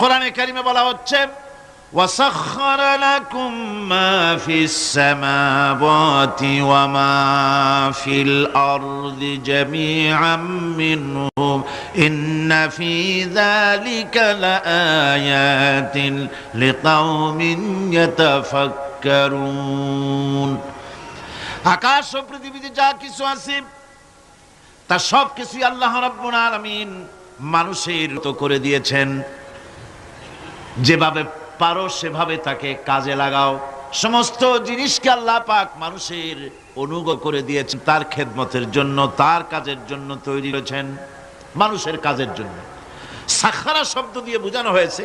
কোরআনে কারিমে বলা হচ্ছে وَسَخَّرَ لَكُم مَّا فِي السَّمَاوَاتِ وَمَا فِي الْأَرْضِ جَمِيعًا مِّنْهُ إِنَّ فِي ذَلِكَ لَآيَاتٍ لِقَوْمٍ يَتَفَكَّرُونَ। আকাশ ও পৃথিবীতে যা কিছু আছে তা সব কিছুই আল্লাহ রাব্বুল আলামিন মানুষের তো করে দিয়েছেন। যেভাবে পারো সেভাবে তাকে কাজে লাগাও। সমস্ত জিনিসকে আল্লাহ পাক মানুষের অনুগ্রহ করে দিয়েছেন, তার খেদমতের জন্য, তার কাজের জন্য তৈরি করেছেন, মানুষের কাজের জন্য। সাখারা শব্দ দিয়ে বোঝানো হয়েছে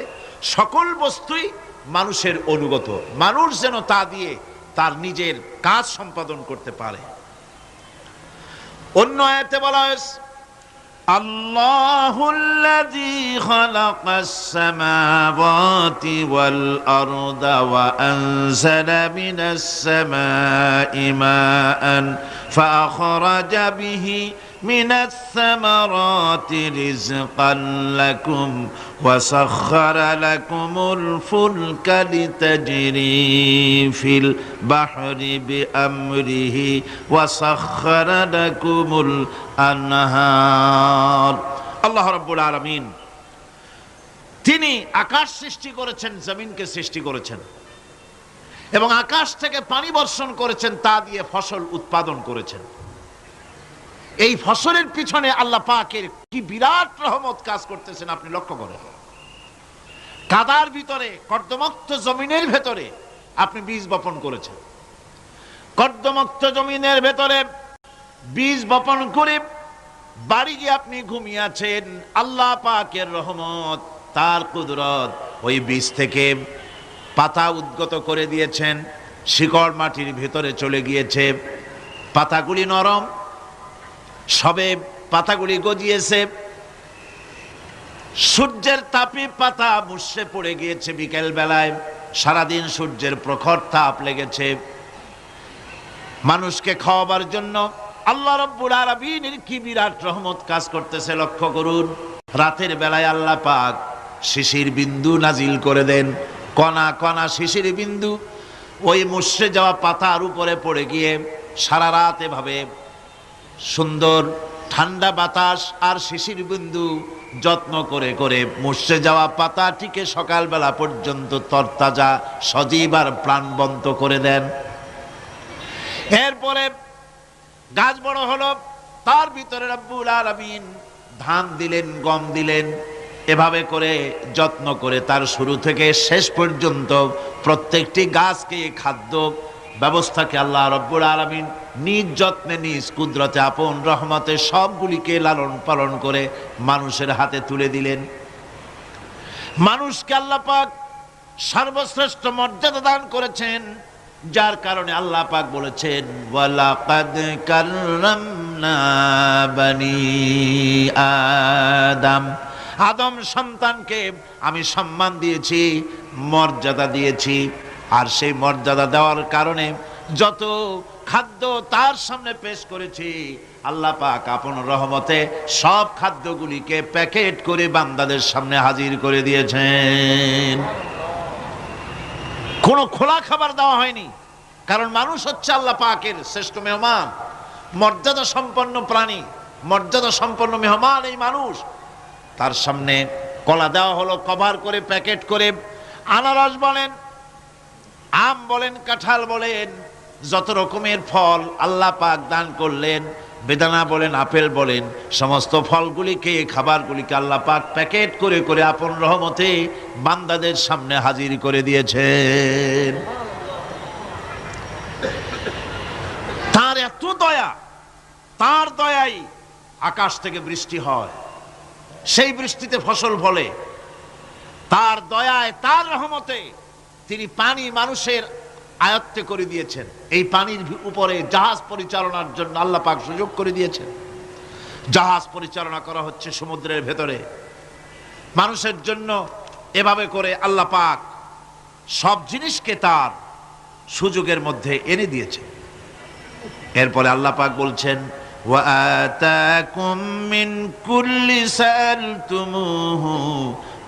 সকল বস্তুই মানুষের অনুগত, মানুষ যেন তা দিয়ে তার নিজের কাজ সম্পাদন করতে পারে। অন্য আয়াতে বলা হয়েছে আল্লাহুল্লাযী খালাকাস সামাওয়াতি ওয়াল আরদা ওয়া আনজালা মিনাস সামাই মাআন ফাআখরাজা বিহি মিনাস সামারাতি রিজকান লাকুম ওয়া সাখখারা লাকুমুল ফুলকা লিতাজরি ফিল বাহরি বিআমরিহি ওয়া সাখখারা লাকুমুল আনহার। আল্লাহ রাব্বুল আলামিন তিনি আকাশ সৃষ্টি করেছেন, জমিনকে সৃষ্টি করেছেন এবং আকাশ থেকে পানি বর্ষণ করেছেন, তা দিয়ে ফসল উৎপাদন করেছেন। এই ফসলের পিছনে আল্লাহ পাকের কি বিরাট রহমত কাজ করতেছেন আপনি লক্ষ্য করেন। কাদার ভিতরে, কর্দমাক্ত জমিনের ভেতরে আপনি বীজ বপন করেছেন। কর্দমাক্ত জমিনের ভেতরে বীজ বপন করে বাড়ি গিয়ে আপনি ঘুমিয়ে আছেন। আল্লাহ পাকের রহমত, তার কুদরত, ওই বীজ থেকে পাতা উদ্গত করে দিয়েছেন, শিকড় মাটির ভেতরে চলে গিয়েছে, পাতাগুলি নরম, সবে পাতাগুলি গজিয়েছে, সূর্যের তাপে পাতা মুষড়ে পড়ে গিয়েছে বিকেল বেলায়, সারাদিন সূর্যের প্রখর তাপ লেগেছে। মানুষকে খাওয়াবার জন্য আল্লাহ রাব্বুল আলামিনের কি বিরাট রহমত কাজ করতেছে লক্ষ্য করুন। রাতের বেলায় আল্লাহ পাক শিশির বিন্দু নাজিল করে দেন, কণা কণা শিশির বিন্দু ওই মুষড়ে যাওয়া পাতার উপরে পড়ে গিয়ে সারা রাত এভাবে সুন্দর ঠান্ডা বাতাস আর শিশির বিন্দু যত্ন করে করে মুষড়ে যাওয়া পাতাটিকে সকালবেলা পর্যন্ত তরতাজা, সজীব আর প্রাণবন্ত করে দেন। এরপরে গাছ বড় হলো, তার ভিতরে রব্বুল আলামিন ধান দিলেন, গম দিলেন, এভাবে করে যত্ন করে তার শুরু থেকে শেষ পর্যন্ত প্রত্যেকটি গাছকে খাদ্য ব্যবস্থাকে আল্লাহ রব্বুল আলামিন নিজ যত্নে, নিজ কুদরতে, আপন রহমতে সবগুলিকে লালন পালন করে মানুষের হাতে তুলে দিলেন। মানুষকে আল্লাহ পাক সর্বশ্রেষ্ঠ মর্যাদা দান করেছেন, যার কারণে আল্লাহ পাক বলেছেন ওয়ালাকাদ কাররামনা বানি আদম, আদম সন্তানকে আমি সম্মান দিয়েছি, মর্যাদা দিয়েছি। আর সেই মর্যাদা দেওয়ার কারণে যত খাদ্য তার সামনে পেশ করেছি, আল্লাহ পাক আপন রহমতে সব খাদ্যগুলিকে প্যাকেট করে বান্দাদের সামনে হাজির করে দিয়েছেন। কোনো খোলা খাবার দেওয়া হয়নি, কারণ মানুষ হচ্ছে আল্লাহ পাকের শ্রেষ্ঠ মেহমান, মর্যাদা সম্পন্ন প্রাণী, মর্যাদা সম্পন্ন মেহমান এই মানুষ। তার সামনে কলা দেওয়া হলো কভার করে, প্যাকেট করে। আনারস বলেন, আম বলেন, কাঁঠাল বলেন, যত রকমের ফল আল্লাহ পাক দান করলেন, বেদানা বলেন, আপেল বলেন, সমস্ত ফলগুলিকে, খাবারগুলিকে আল্লাহ পাক প্যাকেট করে করে আপন রহমতে বান্দাদের সামনে হাজির করে দিয়েছেন। তার এত দয়া, তার দয়াই আকাশ থেকে বৃষ্টি হয়, সেই বৃষ্টিতে ফসল ফলে। তার দয়ায়, তার রহমতে তিনি পানি মানুষের আয়ত্তে করে দিয়েছেন। এই পানির উপরে জাহাজ পরিচালনার জন্য আল্লাহ পাক সুযোগ করে দিয়েছেন। জাহাজ পরিচালনা করা হচ্ছে সমুদ্রের ভেতরে মানুষের জন্য। এভাবে করে আল্লাহ পাক সব জিনিসকে তার সুযোগের মধ্যে এনে দিয়েছে। এরপরে আল্লাহ পাক বলছেন ওয়া আতাকুম মিন কুল্লি সালতুমুহু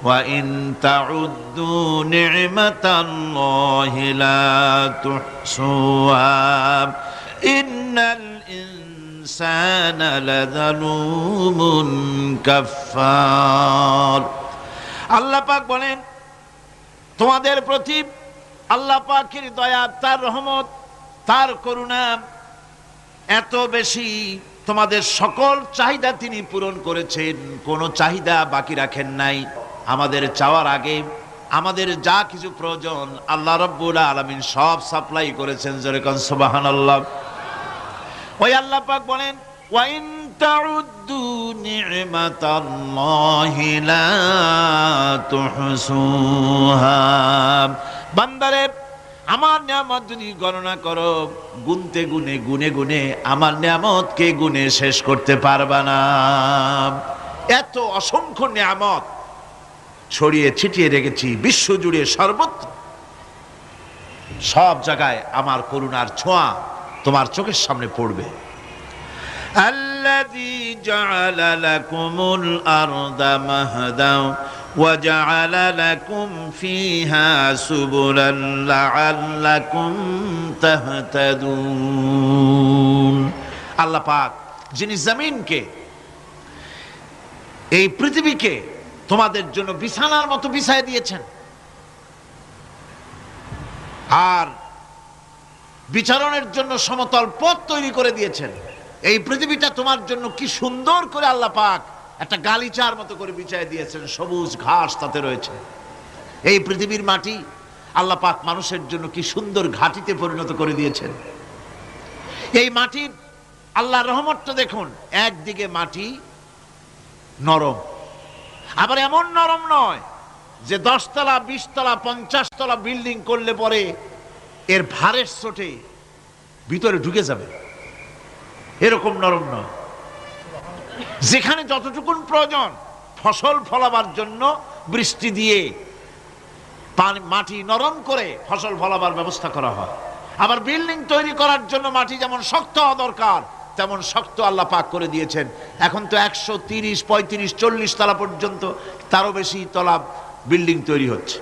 وَإِن تَعُدُّوا نِعْمَةَ اللَّهِ لَا تُحْصُوهَا إِنَّ الْإِنسَانَ لَظَلُومٌ كَفَّارٌ। আল্লাহ পাক বলেন, তোমাদের প্রতি আল্লাহ পাকের দয়া, তার রহমত, তার করুণা এত বেশি, তোমাদের সকল চাহিদা তিনি পূরণ করেছেন, কোনো চাহিদা বাকি রাখেন নাই। আমাদের চাওয়ার আগে আমাদের যা কিছু প্রয়োজন আল্লাহ রাব্বুল আলামিন সব সাপ্লাই করেছেন। যেরকম সুবহানাল্লাহ। ওই আল্লাহ পাক বলেন, ওয়া ইন তাউদ্দু নি'মাতাল্লাহি লা তুহসুহা। বান্দারে, আমার নিয়ামত যদি গণনা করো, গুনতে গুনে গুনে গুনে আমার নিয়ামতকে গুনে শেষ করতে পারবা না। এত অসংখ্য নিয়ামত ছড়িয়ে ছিটিয়ে রেখেছি বিশ্ব জুড়ে, সর্বত্র সব জায়গায় আমার করুণার ছোঁয়া তোমার চোখের সামনে পড়বে। আল্লাযী জাআলা লাকুমুল আরদা মাহদা ওয়া জাআলা লাকুম ফিহা সুবুলান লাআল্লাকুম তাহতাদুন। আল্লাহ পাক যিনি জমিনকে, এই পৃথিবীকে তোমাদের জন্য বিছানার মতো বিছায় দিয়েছেন, আর বিচরণের জন্য সমতল পথ তৈরি করে দিয়েছেন। এই পৃথিবীটা তোমার জন্য কি সুন্দর করে আল্লাহ পাক একটা গালিচার মতো করে বিছায় দিয়েছেন, সবুজ ঘাস তাতে রয়েছে। এই পৃথিবীর মাটি আল্লাহ পাক মানুষের জন্য কি সুন্দর ঘাটিতে পরিণত করে দিয়েছেন। এই মাটির আল্লাহর রহমতটা দেখুন, একদিকে মাটি নরম, আবার এমন নরম নয় যে 10 তলা 20 তলা 50 তলা বিল্ডিং করলে পরে এর ভারের চোটে ভিতরে ঢুকে যাবে, এরকম নরম নয়। যেখানে যতটুকুন প্রয়োজন ফসল ফলাবার জন্য বৃষ্টি দিয়ে মাটি নরম করে ফসল ফলাবার ব্যবস্থা করা হয়। আবার বিল্ডিং তৈরি করার জন্য মাটি যেমন শক্ত হওয়া দরকার তেমন শক্ত আল্লাহ পাক করে দিয়েছেন। এখন তো 130, 35, 40 তলা পর্যন্ত, তারও বেশি তলা বিল্ডিং তৈরি হচ্ছে।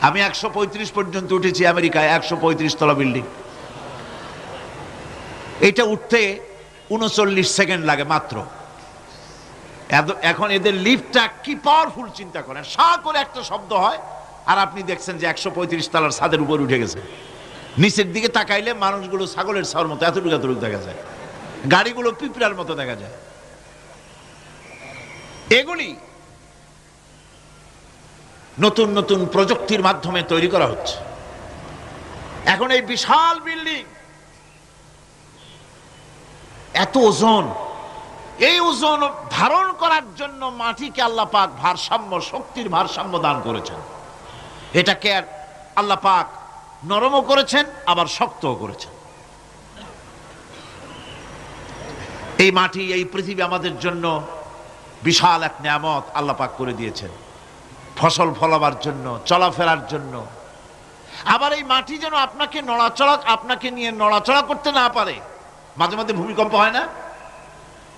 আমি 135 পর্যন্ত উঠেছি আমেরিকায়, 135 তলা বিল্ডিং। এটা উঠতে 39 সেকেন্ড লাগে মাত্র। এখন এদের লিফটটা কি পাওয়ারফুল চিন্তা করেন, সা করে একটা শব্দ হয় আর আপনি দেখছেন যে 135 তলার ছাদের উপর উঠে গেছে। নিচের দিকে তাকাইলে মানুষগুলো ছাগলের ছাওয়ার মতো এতটুকু এতটুকু দেখা যায়, গাড়িগুলো পিঁপড়ার মতো দেখা যায়। এগুলি নতুন নতুন প্রযুক্তির মাধ্যমে তৈরি করা হচ্ছে। এখন এই বিশাল বিল্ডিং, এত ওজন, এই ওজন ধারণ করার জন্য মাটিকে আল্লাহ পাক ভারসাম্য, শক্তির ভারসাম্য দান করেছেন। এটাকে আল্লাহ পাক নরমও করেছেন আবার শক্তও করেছেন। এই মাটি, এই পৃথিবী আমাদের জন্য বিশাল এক নিয়ামত আল্লাহ পাক করে দিয়েছেন, ফসল ফলাবার জন্য, চলাফেরার জন্য। আবার এই মাটি যেন আপনাকে নিয়ে নড়াচড়া করতে না পারে। মাঝে মাঝে ভূমিকম্প হয় না?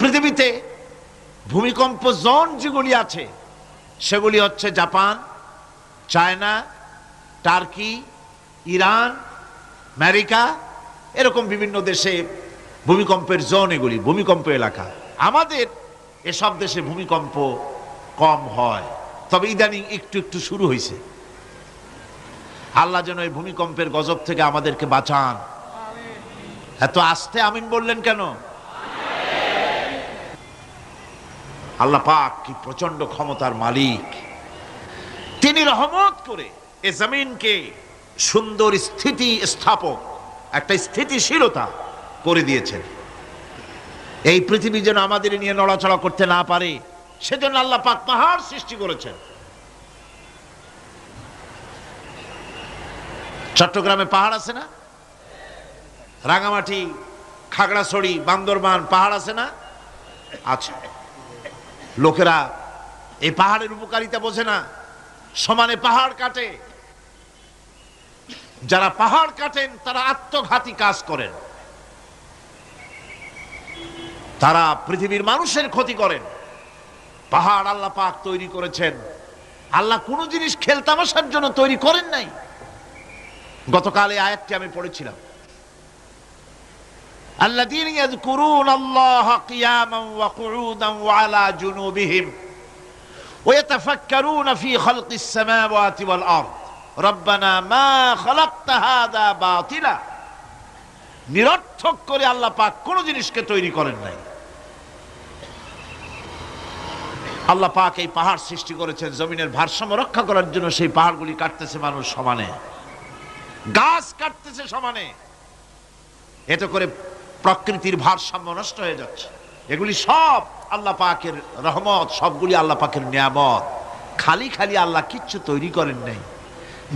পৃথিবীতে ভূমিকম্প জোন যেগুলি আছে সেগুলি হচ্ছে Japan, China, turkey, Iran, America, এরকম বিভিন্ন দেশে ভূমিকম্পের জোন, এগুলি ভূমিকম্প এলাকা। আমাদের এসব দেশে ভূমিকম্প কম হয়, তবে ইদানিং একটু একটু শুরু হয়েছে। আল্লাহ যেন এই ভূমিকম্পের গজব থেকে আমাদেরকে বাঁচান। এত আস্তে আমিন বললেন কেন? আল্লাহ পাক কি প্রচন্ড ক্ষমতার মালিক। তিনি রহমত করে এ জমিনকে সুন্দর স্থিতি স্থাপক, একটা স্থিতিশীলতা করে দিয়েছেন। এই পৃথিবী যেন আমাদের নিয়ে নড়াচড়া করতে না পারে, সেজন্য আল্লাহ পাক পাহাড় সৃষ্টি করেছেন। চট্টগ্রামে পাহাড় আছে না? রাঙামাটি, খাগড়াছড়ি, বান্দরবান পাহাড় আছে না? আছে। লোকেরা এই পাহাড়ের উপকারিতা বোঝে না, সমানে পাহাড় কাটে। যারা পাহাড় কাটেন তারা আত্মঘাতী কাজ করেন, তারা পৃথিবীর মানুষের ক্ষতি করেন। পাহাড় আল্লাহ পাক তৈরি করেছেন আল্লাহ কোনো জিনিস খেলতামাশার জন্য তৈরি করেন নাই। গতকাল এই আয়াতটি আমি পড়েছিলাম, আল্লাযীনা ইয়াযকুরুনাল্লাহা কিয়ামান ওয়া কুউদান ওয়া আলা জুনুবিহিম ওয়া ইয়াতাফাক্কারুনা ফি খালকিস সামাওয়াতি ওয়াল আরদ রব্বানা মা খালাকতা হাযা বাতিলা। নিরর্থক করে আল্লাহ পাক কোন জিনিসকে তৈরি করেন নাই। আল্লাহ পাক এই পাহাড় সৃষ্টি করেছেন জমিনের ভারসাম্য রক্ষা করার জন্য। সেই পাহাড়গুলি কাটতেছে মানুষ সমানে, গাছ কাটতেছে সমানে, এতে করে প্রকৃতির ভারসাম্য নষ্ট হয়ে যাচ্ছে। এগুলি সব আল্লাহ পাকের রহমত, সবগুলি আল্লাহ পাকের নিয়ামত। খালি খালি আল্লাহ কিচ্ছু তৈরি করেন নাই।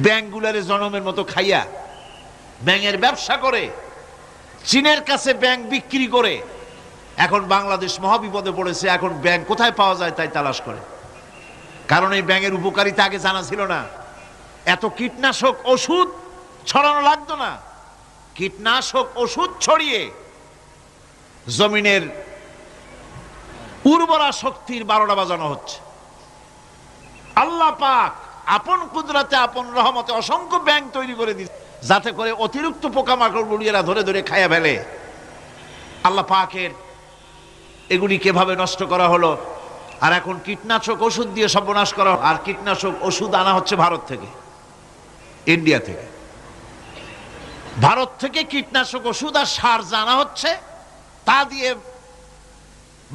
ব্যাঙগুলারে জনমের মতো খাইয়া ব্যাঙের ব্যবসা করে, চীনের কাছে ব্যাঙ বিক্রি করে এখন বাংলাদেশ মহাবিপদে পড়েছে। এখন ব্যাঙ কোথায় পাওয়া যায় তাই তালাশ করে, কারণ এই ব্যাঙের উপকারিতা আগে জানা ছিল না। এত কীটনাশক ওষুধ ছড়ানো লাগতো না। কীটনাশক ওষুধ ছড়িয়ে জমিনের উর্বরা শক্তির 12টা বাজানো হচ্ছে। আল্লাহ পাক আপন কুদরতে আপন রহমতে অসংখ্য ব্যাঙ তৈরি করে দিচ্ছে, যাতে করে অতিরিক্ত পোকামাকড় গুলিয়েরা ধরে ধরে খাইয়া ফেলে। আল্লাহ পাকের এগুলি কিভাবে নষ্ট করা হলো। আর এখন কীটনাশক ওষুধ দিয়ে সর্বনাশ করা। আর কীটনাশক ওষুধ আনা হচ্ছে ভারত থেকে, ইন্ডিয়া থেকে। ভারত থেকে কীটনাশক ওষুধ আর সার জানা হচ্ছে, তা দিয়ে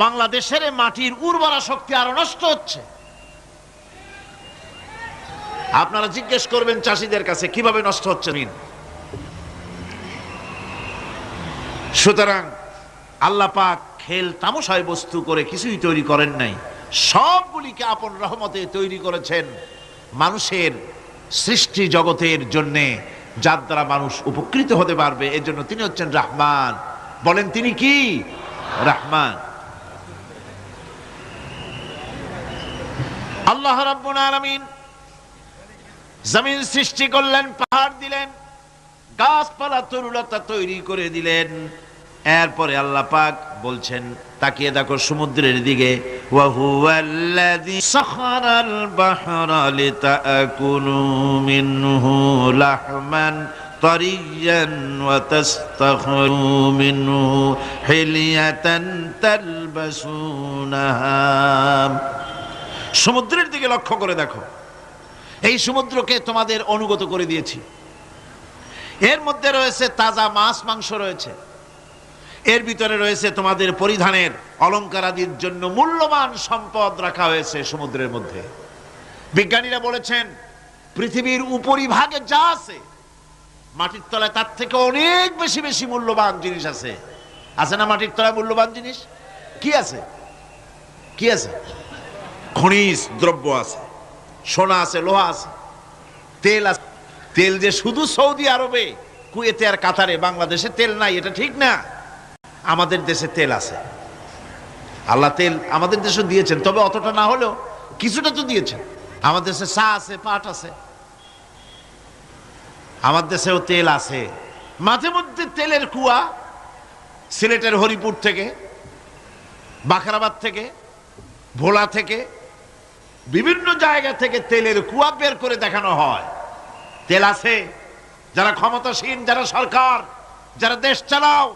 বাংলাদেশের মাটির উর্বরা শক্তি আরো নষ্ট হচ্ছে। আপনারা জিজ্ঞেস করবেন চাষীদের কাছে কিভাবে নষ্ট হচ্ছে। সুতরাং আল্লাহ পাক খেল তামাশায় বস্তু করে কিছুই তৈরি করেন নাই, সবগুলিকে আপন রহমতে তৈরি করেছেন মানুষের সৃষ্টি জগতের জন্যে, যার দ্বারা মানুষ উপকৃত হতে পারবে। এর জন্য তিনি হচ্ছেন রহমান। বলেন তিনি কি? রহমান। আল্লাহ রাব্বুল আলামিন জমিন সৃষ্টি করলেন, পাহাড় দিলেন, গাছপালা তরুলতা তৈরি করে দিলেন। এরপরে আল্লাহ পাক বলছেন, তাকিয়ে দেখো সমুদ্রের দিকে, ওয়া হুয়াল্লাযী সাখারাল বাহরা লিতাকুলু মিনহু লাহমান তারিয়ান ওয়া তাস্তাখরু মিনহু হিলিয়াতান তালবাসুনাহা। সমুদ্রের দিকে লক্ষ্য করে দেখো, এই সমুদ্রকে তোমাদের অনুগত করে দিয়েছি। এর মধ্যে রয়েছে তাজা মাছ মাংস রয়েছে, এর ভিতরে রয়েছে তোমাদের পরিধানের অলংকার আদির জন্য মূল্যবান সম্পদ রাখা হয়েছে সমুদ্রের মধ্যে। বিজ্ঞানীরা বলেছেন পৃথিবীর উপরিভাগে যা আছে মাটির তলায় তার থেকে অনেক বেশি বেশি মূল্যবান জিনিস আছে। আছে না মাটির তলায় মূল্যবান জিনিস? কি আছে? কি আছে? খনিজ দ্রব্য আছে, সোনা আছে, লোহা আছে, তেল আছে। তেল যে শুধু সৌদি আরবে, কুয়েতে আর কাতারে, বাংলাদেশে তেল নাই এটা ঠিক না। আমাদের দেশে তেল আছে। আল্লাহ তেল আমাদের দেশে দিয়েছেন, তবে অতটা না হলেও কিছুটা তো দিয়েছেন। আমাদের দেশে চা আছে, পাট আছে, আমার দেশেও তেল আছে। মাঝে মধ্যে তেলের কুয়া সিলেটের হরিপুর থেকে, বাখরাবাদ থেকে, ভোলা থেকে, বিভিন্ন জায়গা থেকে তেলের কুয়া বের করে দেখানো হয়। তেল আছে। যারা ক্ষমতাসীন, যারা সরকার, যারা দেশ চালাও,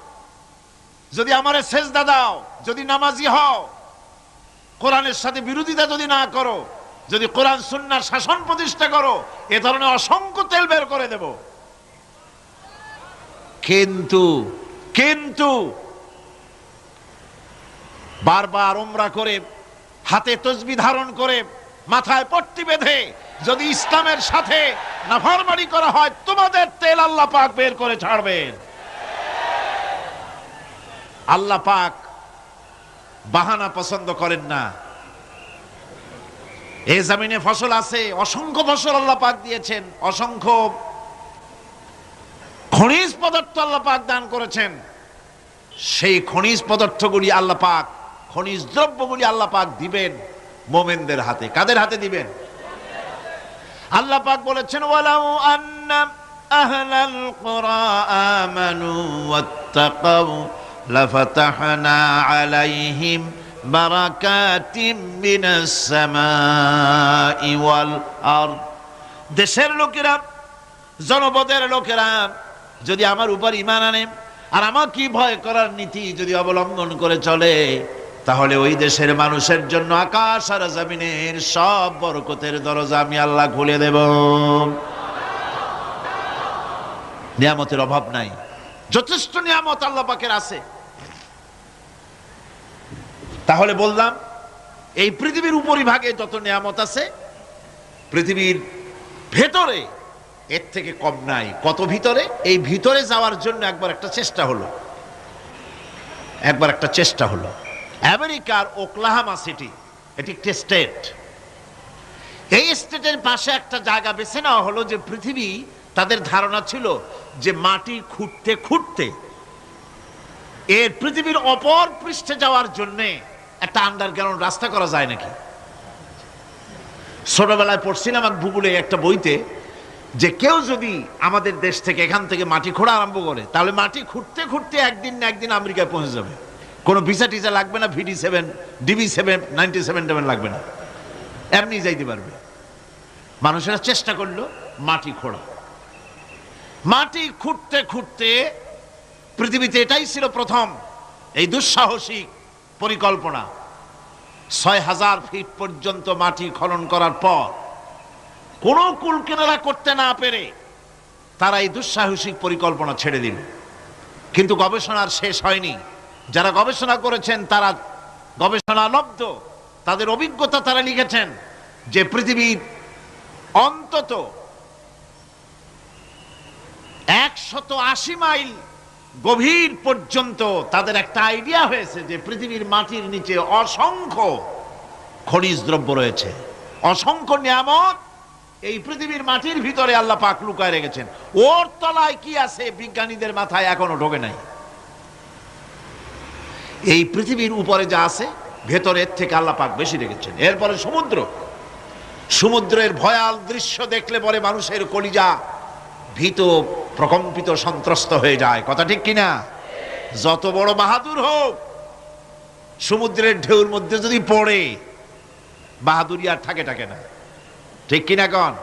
যদি আমারে সেজদা দাও, যদি নামাজি হও, কোরআনের সাথে বিরোধিতা যদি না করো, যদি কোরআন সুন্নাহর শাসন প্রতিষ্ঠা করো, এ ধরনের অসংখ্য তেল বের করে দেব। কিন্তু বারবার উমরা করে, হাতে তসবিহ ধারণ করে, মাথায় পট্টি বেঁধে যদি ইসলামের সাথে নাফরমানি করা হয়, তোমাদের তেল আল্লাহ পাক বের করে ছাড়বেন। আল্লাহ পাক বাহানা পছন্দ করেন না। এই জমিনে ফসল আছে, অসংখ্য ফসল আল্লাহ পাক দিয়েছেন, অসংখ্য খনিজ পদার্থ আল্লাহ পাক দান করেছেন। সেই খনিজ পদার্থগুলি আল্লাহ পাক, খনিজ দ্রব্যগুলি আল্লাহ পাক দিবেন মুমিনদের হাতে। কাদের হাতে দিবেন? আল্লাহ পাক বলেছেন, ওয়ালাউ আন্না আহলাল কুরা আমানু ওয়াত্তাকাউ লাফাতাহনা আলাইহিম বারাকাতিম মিনাস সামাই ওয়াল আরদ। দেশের লোকেরা, জনপদের লোকেরা যদি আমার উপর ঈমান আনে আর আমাকে ভয় করার নীতি যদি অবলম্বন করে চলে, তাহলে ওই দেশের মানুষের জন্য আকাশ আর জমিনের সব বরকতের দরজা আমি আল্লাহ খুলে দেব। নিয়ামতের অভাব নাই, যথেষ্ট নিয়ামত আল্লাহ পাকের আছে। তাহলে বললাম এই পৃথিবীর উপরিভাগে যত নিয়ামত আছে, পৃথিবীর ভেতরে এর থেকে কম নাই। কত ভিতরে? এই ভিতরে যাওয়ার জন্য একবার একটা চেষ্টা হলো। আমেরিকার ওকলাহামা সিটি, এটি একটি স্টেট। এই স্টেটের পাশে একটা জায়গা বেছে নেওয়া হলো, যে পৃথিবী, তাদের ধারণা ছিল যে মাটি খুঁড়তে খুঁড়তে এর পৃথিবীর অপর পৃষ্ঠে যাওয়ার জন্য একটা আন্ডারগ্রাউন্ড রাস্তা করা যায় নাকি। ছোটবেলায় পড়ছিলাম এক ভূগোলে একটা বইতে, যে কেউ যদি আমাদের দেশ থেকে এখান থেকে মাটি খোঁড়া আরম্ভ করে, তাহলে মাটি খুঁড়তে খুঁড়তে একদিন না একদিন আমেরিকায় পৌঁছে যাবে। কোনো ভিসা টিসা লাগবে না, VD7 DB7 97 লাগবে না, এমনি যাইতে পারবে। মানুষেরা চেষ্টা করলো মাটি খোঁড়া। মাটি খুঁড়তে খুঁড়তে পৃথিবীতে এটাই ছিল প্রথম এই দুঃসাহসিক পরিকল্পনা। 6000 ফিট পর্যন্ত মাটি খনন করার পর কোনো কুল কিনারা করতে না পেরে তারা এই দুঃসাহসিক পরিকল্পনা ছেড়ে দিল। কিন্তু গবেষণার শেষ হয়নি। যারা গবেষণা করেছেন তারা গবেষণালব্ধ, তাদের অভিজ্ঞতা তারা লিখেছেন যে পৃথিবীর অন্তত 180 মাইল গভীর পর্যন্ত তাদের একটা আইডিয়া হয়েছে যে পৃথিবীর মাটির নিচে অসংখ্য খনিজ দ্রব্য রয়েছে, অসংখ্য নিয়ামত এই পৃথিবীর মাটির ভিতরে আল্লাহ পাক লুকায় রেখেছেন। ওর তলায় কি আছে বিজ্ঞানীদের মাথায় এখনো ঢোকে নাই। এই পৃথিবীর উপরে যা আছে ভেতরের থেকে আল্লাহ পাক বেশি রেখেছেন। এরপরে সমুদ্রের ভয়াল দৃশ্য দেখলে পরে মানুষের কলিজা ভীত, প্রকম্পিত, সন্ত্রস্ত হয়ে যায়। কথা ঠিক কিনা? যত বড় বাহাদুর হোক, সমুদ্রের ঢেউর মধ্যে যদি পড়ে, বাহাদুরি আর থাকে না। ঠিক কিনা কন?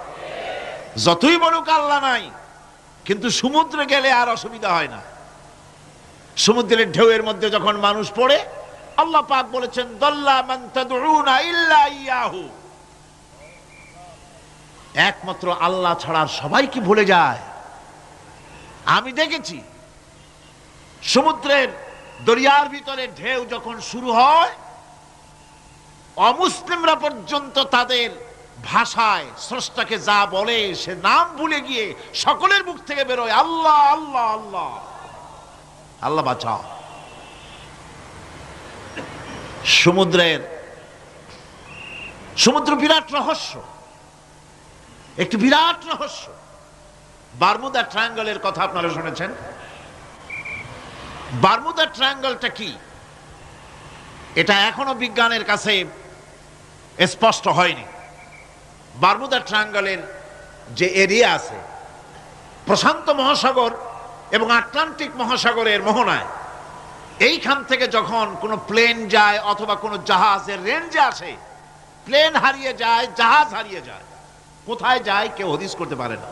যতই বড় কাল্লা নাই, কিন্তু সমুদ্রে গেলে আর অসুবিধা হয় না। সমুদ্রের ঢেউয়ের মধ্যে যখন মানুষ পড়ে, আল্লাহ পাক বলেছেন দাল্লা মান তাদউনা ইল্লা ইয়াহু, একমাত্র আল্লাহ ছাড়া সবাই কি ভুলে যায়। আমি দেখেছি সমুদ্রের দরিয়ার ভিতরে ঢেউ যখন শুরু হয়, অমুসলিমরা পর্যন্ত তাদের ভাষায় স্রষ্টাকে যা বলে সে নাম ভুলে গিয়ে সকলের মুখ থেকে বেরোয় আল্লাহ আল্লাহ আল্লাহ, আল্লাহ বাঁচাও। সমুদ্র বিরাট রহস্য, একটি বিরাট রহস্য। বারমুদা ট্রায়াঙ্গলের কথা আপনারা শুনেছেন। বারমুদা ট্রায়াঙ্গলটা কি, এটা এখনো বিজ্ঞানের কাছে স্পষ্ট হয়নি। বারমুদা ট্রায়াঙ্গলের যে এরিয়া আছে, প্রশান্ত মহাসাগর এবং আটলান্টিক মহাসাগরের মোহনায়, এইখান থেকে যখন কোনো প্লেন যায় অথবা কোনো জাহাজের রেঞ্জে আসে, প্লেন হারিয়ে যায়, জাহাজ হারিয়ে যায়, কোথায় যায় কেউ হদিস করতে পারে না।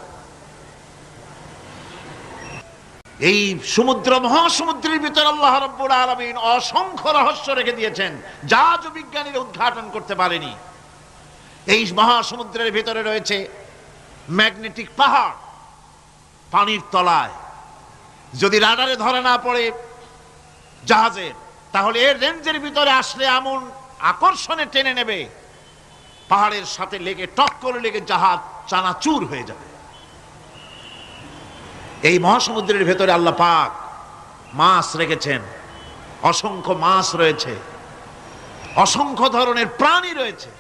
এই সমুদ্র, মহাসমুদ্রের ভিতর আল্লাহ রাব্বুল আলামিন অসংখ্য রহস্য রেখে দিয়েছেন, যা বিজ্ঞানীরা উদ্ঘাটন করতে পারেনি। এই মহাসমুদ্রের ভিতরে রয়েছে ম্যাগনেটিক পাহাড় পানির তলায়। যদি রাডারে ধরা না পড়ে জাহাজের, তাহলে এর রেঞ্জের ভিতরে আসলে এমন আকর্ষণে টেনে নেবে, পাহাড়ের সাথে লেগে টক করে লেগে জাহাজ চানাচুর হয়ে যাবে। এই মহাসমুদ্রের ভেতরে আল্লাহ পাক মাছ রেখেছেন, অসংখ্য মাছ রয়েছে, অসংখ্য ধরনের প্রাণী রয়েছে।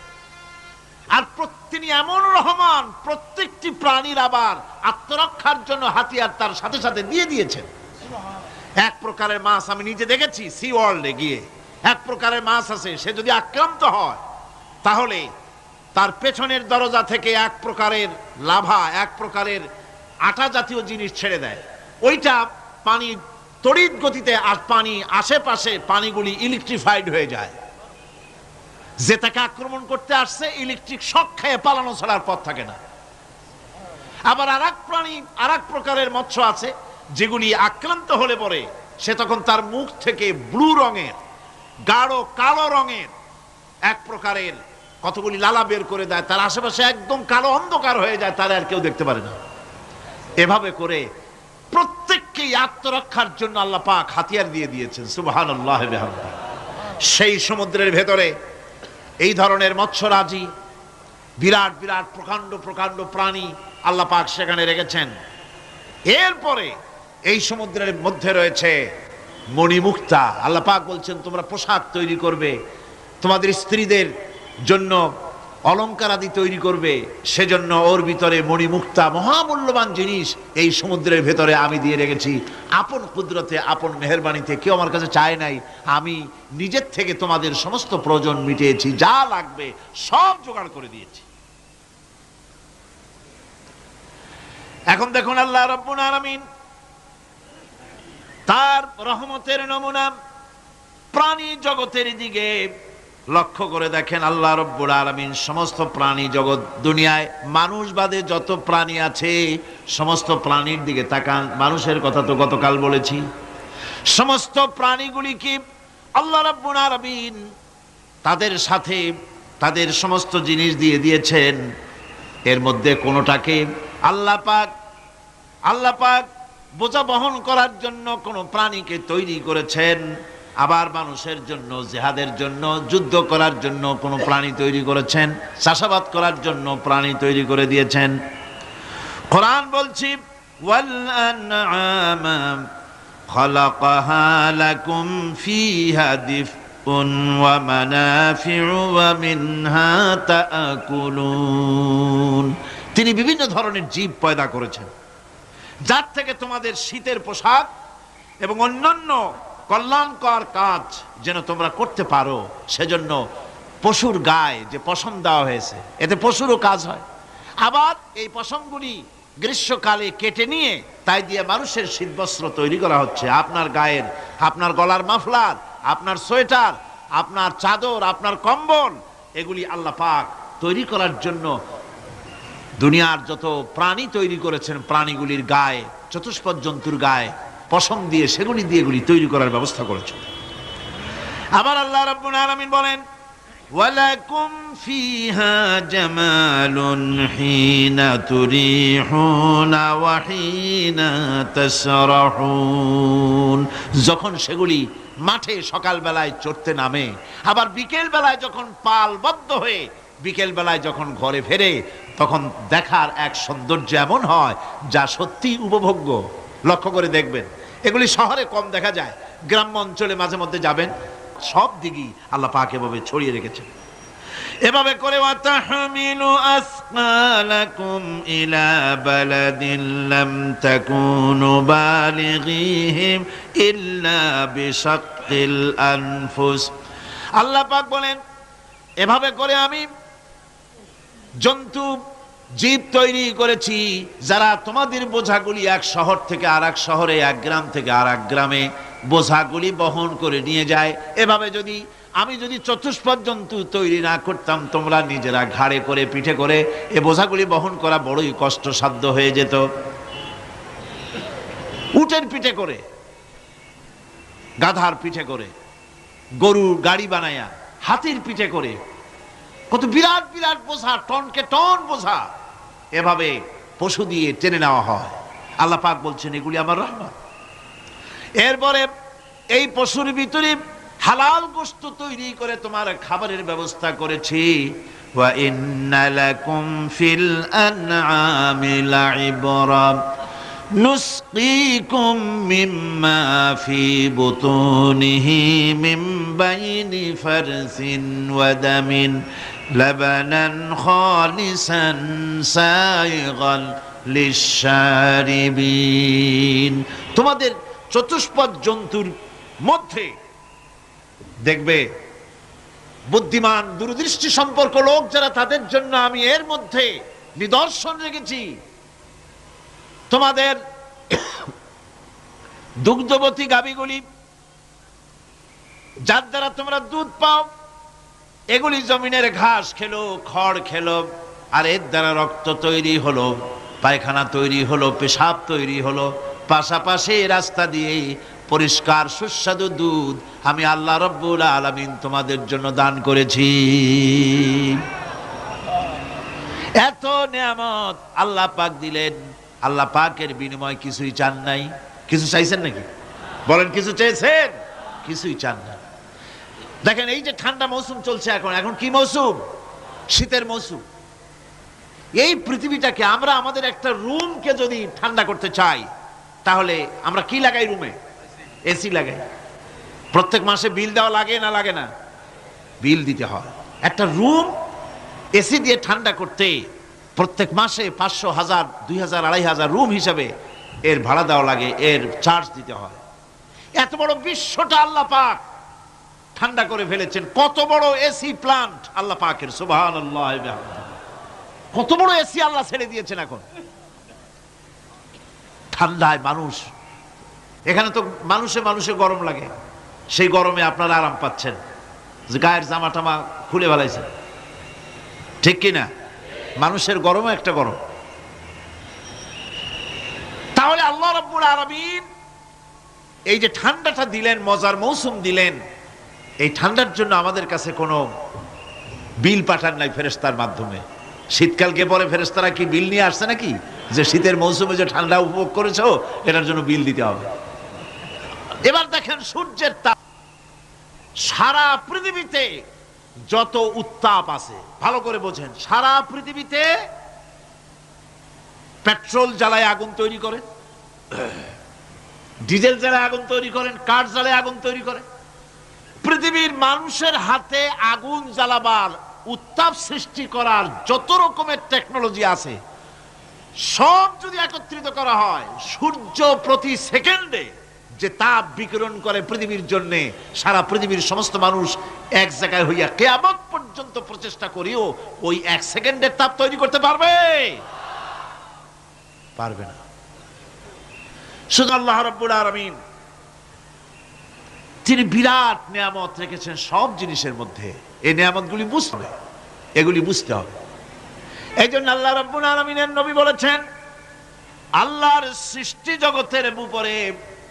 আর তিনি এমন রহমান, প্রত্যেকটি প্রাণীর আবার আত্মরক্ষার জন্য হাতিয়ার তার সাথে সাথে দিয়ে দিয়েছেন। এক প্রকারের মাছ আমি নিজে দেখেছি সি ওয়ার্ল্ডে গিয়ে, এক প্রকারের মাছ আছে, সে যদি আক্রান্ত হয় তাহলে তার পেছনের দরজা থেকে এক প্রকারের লাভা, এক প্রকারের আটা জাতীয় জিনিস ছেড়ে দেয়। ওইটা পানি তড়িৎ গতিতে, আর পানি আশেপাশে পানিগুলি ইলেকট্রিফাইড হয়ে যায়, যে তাকে আক্রমণ করতে আসছে ইলেকট্রিক শক খেয়ে পালানো ছাড়ার পথ থাকে না। আবার আরেক প্রাণী, আরেক প্রকারের মৎস্য আছে যেগুলি আক্রান্ত হলে পরে সে তখন তার মুখ থেকে ব্লু রঙের, গাঢ় কালো রঙের এক প্রকারের কতগুলি লালা বের করে দেয়, তার আশেপাশে একদম কালো অন্ধকার হয়ে যায়, তারা আর কেউ দেখতে পারে না। এভাবে করে প্রত্যেককেই আত্মরক্ষার জন্য আল্লাহ পাক হাতিয়ার দিয়ে দিয়েছেন। সুবহানাল্লাহ বিহামদিহি। সেই সমুদ্রের ভেতরে এই ধরনের মৎস্যরাজি, বিরাট বিরাট প্রকাণ্ড প্রকাণ্ড প্রাণী আল্লাহ পাক সেখানে রেখেছেন। এরপরে এই সমুদ্রের মধ্যে রয়েছে মণিমুক্তা। আল্লাহ পাক বলছেন তোমরা পোশাক তৈরি করবে, তোমাদের স্ত্রীদের জন্য অলংকার আদি তৈরি করবে, সেজন্য ওর ভিতরে মণিমুক্তা মহামূল্যবান জিনিস এই সমুদ্রের ভেতরে আমি দিয়ে রেখেছি। আপন কুদরতে, আপন মেহেরবানিতে, কেউ আমার কাছে চায় নাই, আমি নিজের থেকে তোমাদের সমস্ত প্রয়োজন মিটিয়েছি, যা লাগবে সব জোগাড় করে দিয়েছি। এখন দেখুন আল্লাহ রাব্বুল আলামিন তার রহমতের নমুনা প্রাণী জগতের দিকে লক্ষ্য করে দেখেন। আল্লাহ রাব্বুল আলামিন সমস্ত প্রাণী জগৎ, দুনিয়ায় মানুষ বাদে যত প্রাণী আছে সমস্ত প্রাণীর দিকে তাকান। মানুষের কথা তো গতকাল বলেছি। সমস্ত প্রাণীগুলিকে আল্লাহ রাব্বুল আলামিন তাদের সাথে তাদের সমস্ত জিনিস দিয়ে দিয়েছেন। এর মধ্যে কোনোটাকে আল্লাহ পাক বোঝা বহন করার জন্য কোনো প্রাণীকে তৈরি করেছেন, আবার মানুষের জন্য, জিহাদের জন্য, যুদ্ধ করার জন্য কোনো প্রাণী তৈরি করেছেন, চাষাবাদ করার জন্য প্রাণী তৈরি করে দিয়েছেন। কোরআন বলছি ওয়াল আনআমা খালাকাহা লাকুম ফিহা দিফউন ওয়া মানাফিউ ওয়া মিনহা তাআকুলুন। তিনি বিভিন্ন ধরনের জীব পয়দা করেছেন, যার থেকে তোমাদের শীতের পোশাক এবং অন্যান্য কল্যাণকর কাজ যেন তোমরা করতে পারো, সেজন্য পশুর গায়ে যে পশম দেওয়া হয়েছে, এতে পশুরও কাজ হয়। আবার এই পশমগুলি গ্রীষ্মকালে কেটে নিয়ে তাই দিয়ে মানুষের শীতবস্ত্র তৈরি করা হচ্ছে। আপনার গায়ের, আপনার গলার মাফলার, আপনার সোয়েটার, আপনার চাদর, আপনার কম্বল, এগুলি আল্লাহ পাক তৈরি করার জন্য দুনিয়ার যত প্রাণী তৈরি করেছেন, প্রাণীগুলির গায়ে, চতুষ্পদ জন্তুর গায়ে পশম দিয়ে, সেগুলি দিয়ে এগুলি তৈরি করার ব্যবস্থা করেছেন। আবার আল্লাহ রাব্বুল আলামিন বলেন ওয়ালাকুম ফিহা জামালুন হিনা তুরিহুনা ওয়া হিনা তাসরাহুন। যখন সেগুলি মাঠে সকালবেলায় চড়তে নামে, আবার বিকেল বেলায় যখন পালবদ্ধ হয়ে বিকেল বেলায় যখন ঘরে ফেরে, তখন দেখার এক সৌন্দর্য এমন হয় যা সত্যি উপভোগ্য। লক্ষ্য করে দেখবেন, এগুলি শহরে কম দেখা যায়, গ্রাম্য অঞ্চলে মাঝে মধ্যে যাবেন, সব দিকই আল্লাহ পাক এভাবে ছড়িয়ে রেখেছেন। এভাবে করে ওয়াতাহমিলু আসকালাকুম ইলা বালাদিন লাম তাকুনু বালিগিহিম ইল্লা বিশাক্কিল আনফুস। আল্লাহ পাক বলেন এভাবে করে আমি জন্তু জীব তৈরি করেছি যারা তোমাদের বোঝাগুলি এক শহর থেকে আর এক শহরে, এক গ্রাম থেকে আর এক গ্রামে বোঝাগুলি বহন করে নিয়ে যায়। এভাবে আমি যদি চতুষ্পদ জন্তু তৈরি না করতাম, তোমরা নিজেরা ঘাড়ে করে, পিঠে করে এ বোঝাগুলি বহন করা বড়ই কষ্টসাধ্য হয়ে যেত। উটের পিঠে করে, গাধার পিঠে করে, গরুর গাড়ি বানায়া, হাতির পিঠে করে, কত বিরাট বিরাট বোঝা, টনকে টন বোঝা এভাবে পশু দিয়ে টেনে নেওয়া হয়। আল্লাহ পাক বলছেন এগুলি আমার রহমত। এরপরে এই পশুর ভিতরে হালাল গোশত তৈরি করে তোমার খাবারের ব্যবস্থা করেছি। ওয়া ইন্না লাকুম ফিল আনআমি লাইবরা নুসকিকুম মিম্মা ফি বুতুনিহি মিন বাইনি ফারসিন ওয়া দামিন লাবানান খালিসান সাইগান লিশশারিবিন। তোমাদের চতুষ্পদ জন্তুর মধ্যে দেখবে বুদ্ধিমান, দূরদৃষ্টি সম্পর্ক লোক যারা, তাদের জন্য আমি এর মধ্যে নিদর্শন রেখেছি। তোমাদের দুগ্ধবতী গাভীগুলি, যার দ্বারা তোমরা দুধ পাও, এগুলি জমিনের ঘাস খেলো, খড় খেলো, আর এর দ্বারা রক্ত তৈরি হলো, পায়খানা তৈরি হলো, পেশাব তৈরি হলো। পাশাপাশি রাস্তা দিয়ে পরিষ্কার সুস্বাদু দুধ আমি আল্লাহ রব্বুল আলামিন তোমাদের জন্য দান করেছি। এত নিয়ামত আল্লাহ পাক দিলেন, আল্লাহ পাকের বিনিময় কিছুই চান নাই। কিছু চাইছেন নাকি? বলেন, কিছু চেয়েছেন? কিছুই চান না। দেখেন, এই যে ঠান্ডা মৌসুম চলছে, এখন কি মৌসুম? শীতের মৌসুম। এই পৃথিবীটাকে আমরা আমাদের একটা রুমকে যদি ঠান্ডা করতে চাই, তাহলে আমরা কি লাগাই? রুমে এসি লাগাই। প্রত্যেক মাসে বিল দেওয়া লাগে না লাগে না? বিল দিতে হয়। একটা রুম এসি দিয়ে ঠান্ডা করতে প্রত্যেক মাসে 500, 1000, 2000, 2500 রুম হিসাবে এর ভাড়া দেওয়া লাগে, এর চার্জ দিতে হয়। এত বড় বিশ্বটা আল্লাহ পাক ঠান্ডা করে ফেলেছেন। কত বড় এসি প্লান্ট আল্লাহ পাকের, সুবহানাল্লাহ। কত বড় এসি আল্লাহ ছেড়ে দিয়েছেন। এখন ঠান্ডায় মানুষ, এখানে তো মানুষে গরম লাগে, সেই গরমে আপনারা আরাম পাচ্ছেন, যে গায়ের জামা টামা খুলে ফেলাইছে, ঠিক কিনা? মানুষের গরমও একটা গরম। তাহলে আল্লাহ রাব্বুল আলামিন এই যে ঠান্ডাটা দিলেন, মজার মৌসুম দিলেন, এই ঠান্ডার জন্য আমাদের কাছে কোনো বিল পাঠান নাই ফেরেশতার মাধ্যমে। শীতকালকে পরে ফেরেশতারা কি বিল নিয়ে আসছে নাকি, যে শীতের মৌসুমে যে ঠান্ডা উপভোগ করেছো এটার জন্য বিল দিতে হবে? এবার দেখেন সূর্যের তাপ। সারা পৃথিবীতে যত উত্তাপ আছে, ভালো করে বোঝেন, সারা পৃথিবীতে পেট্রোল জ্বালায় আগুন তৈরি করে, ডিজেল জ্বালায় আগুন তৈরি করেন, কাঠ জ্বালায় আগুন তৈরি করে। পৃথিবীর মানুষের হাতে আগুন জ্বালাবার, উত্তাপ সৃষ্টি করার যত রকমের টেকনোলজি আছে, সব যদি একত্রিত করা হয়, সূর্য প্রতি সেকেন্ডে যে তাপ বিকিরণ করে পৃথিবীর জন্য, সারা পৃথিবীর সমস্ত মানুষ এক জায়গায় হইয়া কিয়ামত পর্যন্ত প্রচেষ্টা করিও ওই 1 সেকেন্ডের তাপ তৈরি করতে পারবে? পারবে না। শুধু আল্লাহ রাব্বুল আলামিন তিনি বিরাট নিয়ামত রেখেছেন সব জিনিসের মধ্যে। এই নিয়ামতগুলি বুঝতে হবে, এগুলি বুঝতে হবে। এই জন্য আল্লাহ রাব্বুল আলামিনের নবী বলেছেন, আল্লাহর সৃষ্টি জগতের উপরে,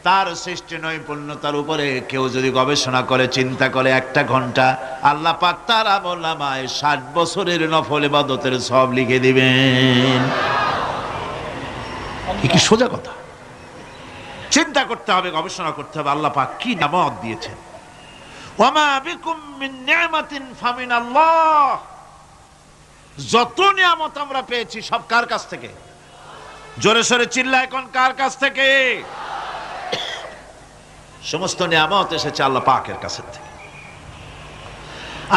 তার সৃষ্টি নৈপুণ্যতার উপরে কেউ যদি গবেষণা করে, চিন্তা করে 1 ঘন্টা, আল্লাহ পাক তার আমলনামায় 60 বছরের নফল ইবাদতের সওয়াব লিখে দিবেন। কি সোজা কথা। চিন্তা করতে হবে, গবেষণা করতে হবে আল্লাহ পাক কি নিয়ামত দিয়েছেন। ওয়ামা বিকুম মিন নি'মাতিন ফামিনাল্লাহ। যত নিয়ামত আমরা পেয়েছি সব কার কাছ থেকে? জোরে সোরে চিল্লায় কোন, কার কাছ থেকে? সমস্ত নিয়ামত এসেছে আল্লাহ পাকের কাছ থেকে।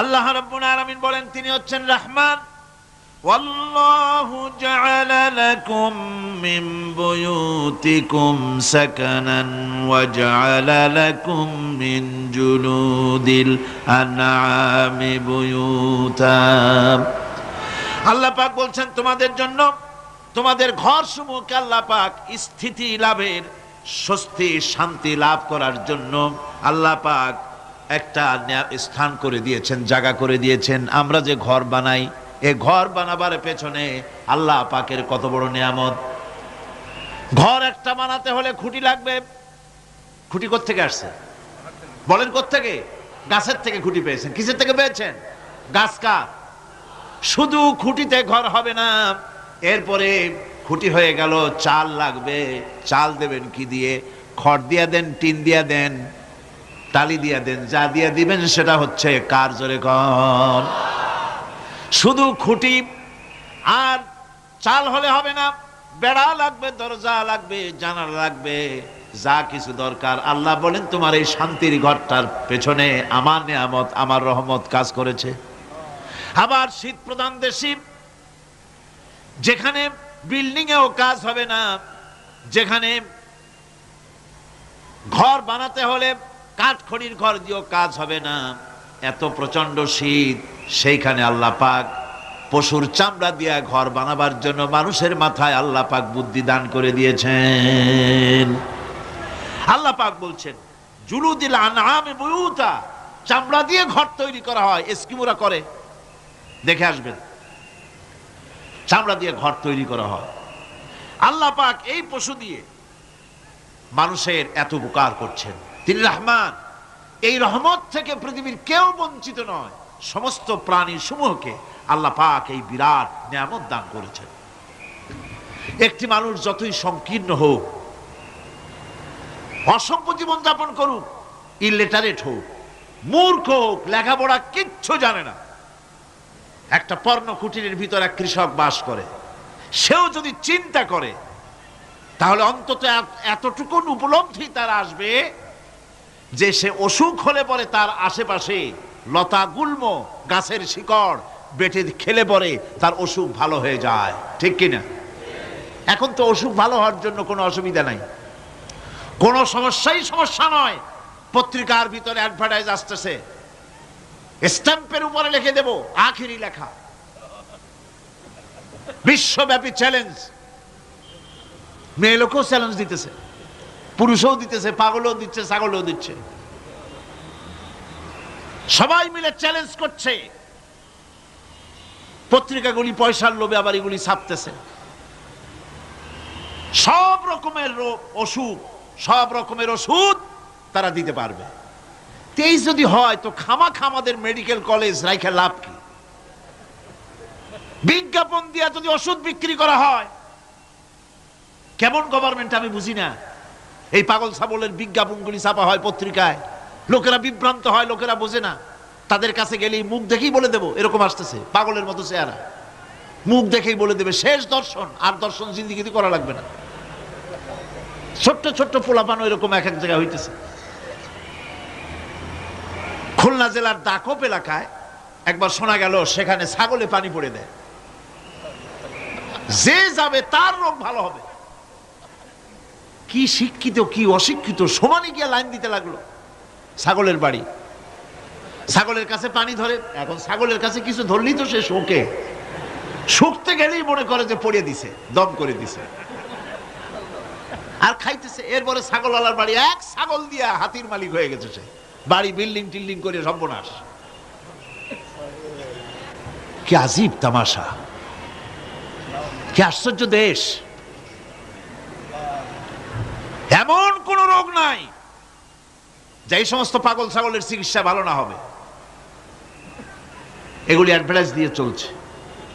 আল্লাহ রাব্বুল আলামিন বলেন, তিনি হচ্ছেন রহমান। ওয়াল্লাহু জাআলা লাকুম মিন বুয়ুতিকুম সাকানান ওয়া জাআলা লাকুম মিন জুলুদিল আনআমি বুয়ুতা। আল্লাহ পাক বলছেন, তোমাদের জন্য তোমাদের ঘর সমূহকে আল্লাহ পাক স্থিতি লাভের, স্বস্তি শান্তি লাভ করার জন্য আল্লাহ পাক একটা স্থান করে দিয়েছেন, জায়গা করে দিয়েছেন। আমরা যে ঘর বানাই, এই ঘর বানাবার পেছনে আল্লাহ পাকের কত বড় নিয়ামত। ঘর একটা বানাতে হলে খুঁটি লাগবে। খুঁটি কোত্থেকে আসছে? বলেন কোত্থেকে? গাছের থেকে খুঁটি পেয়েছেন। কিসের থেকে পেয়েছেন? গাছ। কার? শুধু খুঁটিতে ঘর হবে না, এরপরে খুঁটি হয়ে গেল, চাল লাগবে। চাল দেবেন কি দিয়ে? খড় দিয়া দেন, টিন দিয়া দেন, টালি দিয়া দেন, যা দিয়া দিবেন সেটা হচ্ছে কার? জোরে কর। শুধু খুঁটি আর চাল হলে হবে না, বেড়া লাগবে, দরজা লাগবে, জানালা লাগবে, যা কিছু দরকার। আল্লাহ বলেন, তোমার এই শান্তির ঘরটার পেছনে আমার নিয়ামত, আমার রহমত কাজ করেছে। আবার শীত প্রধান দেশে, যেখানে বিল্ডিং এও কাজ হবে না, যেখানে ঘর বানাতে হলে কাঠখড়ির ঘর দিয়েও কাজ হবে না, এত প্রচন্ড শীত, সেইখানে আল্লাহ পাক পশুর চামড়া দিয়ে ঘর বানাবার জন্য মানুষের মাথায় আল্লাহ পাক বুদ্ধি দান করে দিয়েছেন। আল্লাহ পাক বলছেন, জুলুদিল আনআমি বুয়ুতা, চামড়া দিয়ে ঘর তৈরি করা হয়, এস্কিমোরা করে, দেখে আসবেন, চামড়া দিয়ে ঘর তৈরি করা হয়। আল্লাহ পাক এই পশু দিয়ে মানুষের এত উপকার করছেন। তিনি রহমান, এই রহমত থেকে পৃথিবীর কেউ বঞ্চিত নয়। সমস্ত প্রাণী সমূহকে আল্লাহ পাক এই বিরাট নিয়ামত দান করেছেন। একটি মানুষ যতই সংকীর্ণ হোক, অসভ্য জীবন যাপন করুক, ইলিটারেট হোক, মূর্খ হোক, লেখাপড়া কিচ্ছু জানে না, একটা পর্ণ কুটিরের ভিতর এক কৃষক বাস করে, সেও যদি চিন্তা করে তাহলে অন্তত এতটুকু উপলব্ধি তার আসবে যে সে অসুখ হলে পরে তার আশেপাশে লতা গুল্ম গাছের শিকড় বেটে খেলে পরে তার অসুখ ভালো হয়ে যায়, ঠিক কিনা? এখন তো অসুখ ভালো হওয়ার জন্য কোনো অসুবিধা নাই, কোনো সমস্যা নয়। পত্রিকার ভিতরে অ্যাডভার্টাইজ আসতেছে, স্ট্যাম্পের উপরে লিখে দেব আখেরি লেখা, বিশ্বব্যাপী চ্যালেঞ্জ। মেয়ে লোকও চ্যালেঞ্জ দিতেছে, পুরুষও দিতেছে, পাগলও দিচ্ছে, ছাগলও দিচ্ছে, সবাই মিলে চ্যালেঞ্জ করছে। পত্রিকাগুলি পয়সার লোভে আবার এগুলি ছাপতেছে। সব রকমের অসুখ, সব রকমের ওষুধ তারা দিতে পারবে। তেইশ যদি হয় তো খামাখা আমাদের মেডিকেল কলেজ রাইখা লাভ কি? বিজ্ঞাপন দিয়া যদি ওষুধ বিক্রি করা হয়, কেমন গভর্নমেন্ট আমি বুঝি না। এই পাগল ছাগলের বিজ্ঞাপনগুলি ছাপা হয় পত্রিকায়, লোকেরা বিভ্রান্ত হয়, লোকেরা বোঝে না। তাদের কাছে গেলেই মুখ দেখেই বলে দেবো এরকম আসতেছে, পাগলের মতো চেহারা, মুখ দেখেই বলে দেবে শেষ দর্শন, আর দর্শন জিন্দিগিতে করা লাগবে না। ছোট্ট ছোট্ট পোলাপানো এরকম এক এক জায়গায় হইতেছে। খুলনা জেলার দাকপ এলাকায় একবার শোনা গেল সেখানে ছাগলে পানি পড়ে দেয়, যে যাবে তার রোগ ভালো হবে। কি শিক্ষিত কি অশিক্ষিত সমানে গিয়া লাইন দিতে লাগলো। ছাগলের বাড়ি, ছাগলের কাছে পানি ধরে, এখন ছাগলের কাছে কিছু ধরলেই তো সে শোকে, শুকতে গেলেই মনে করে যে পড়িয়ে দিছে, দম করে দিছে, আর খাইতেছে। এরপরে ছাগলওয়ালার বাড়ি এক ছাগল দিয়া হাতির মালিক হয়ে গেছে সে, বাড়ি বিল্ডিং টিল্ডিং করে সর্বনাশ। কি আজীব তামাশা, কি আশ্চর্য দেশ। এমন কোন রোগ নাই যে এই সমস্ত পাগল ছাগলের চিকিৎসা ভালো না হবে। এগুলি অ্যাডভার্টাইজ দিয়ে চলছে।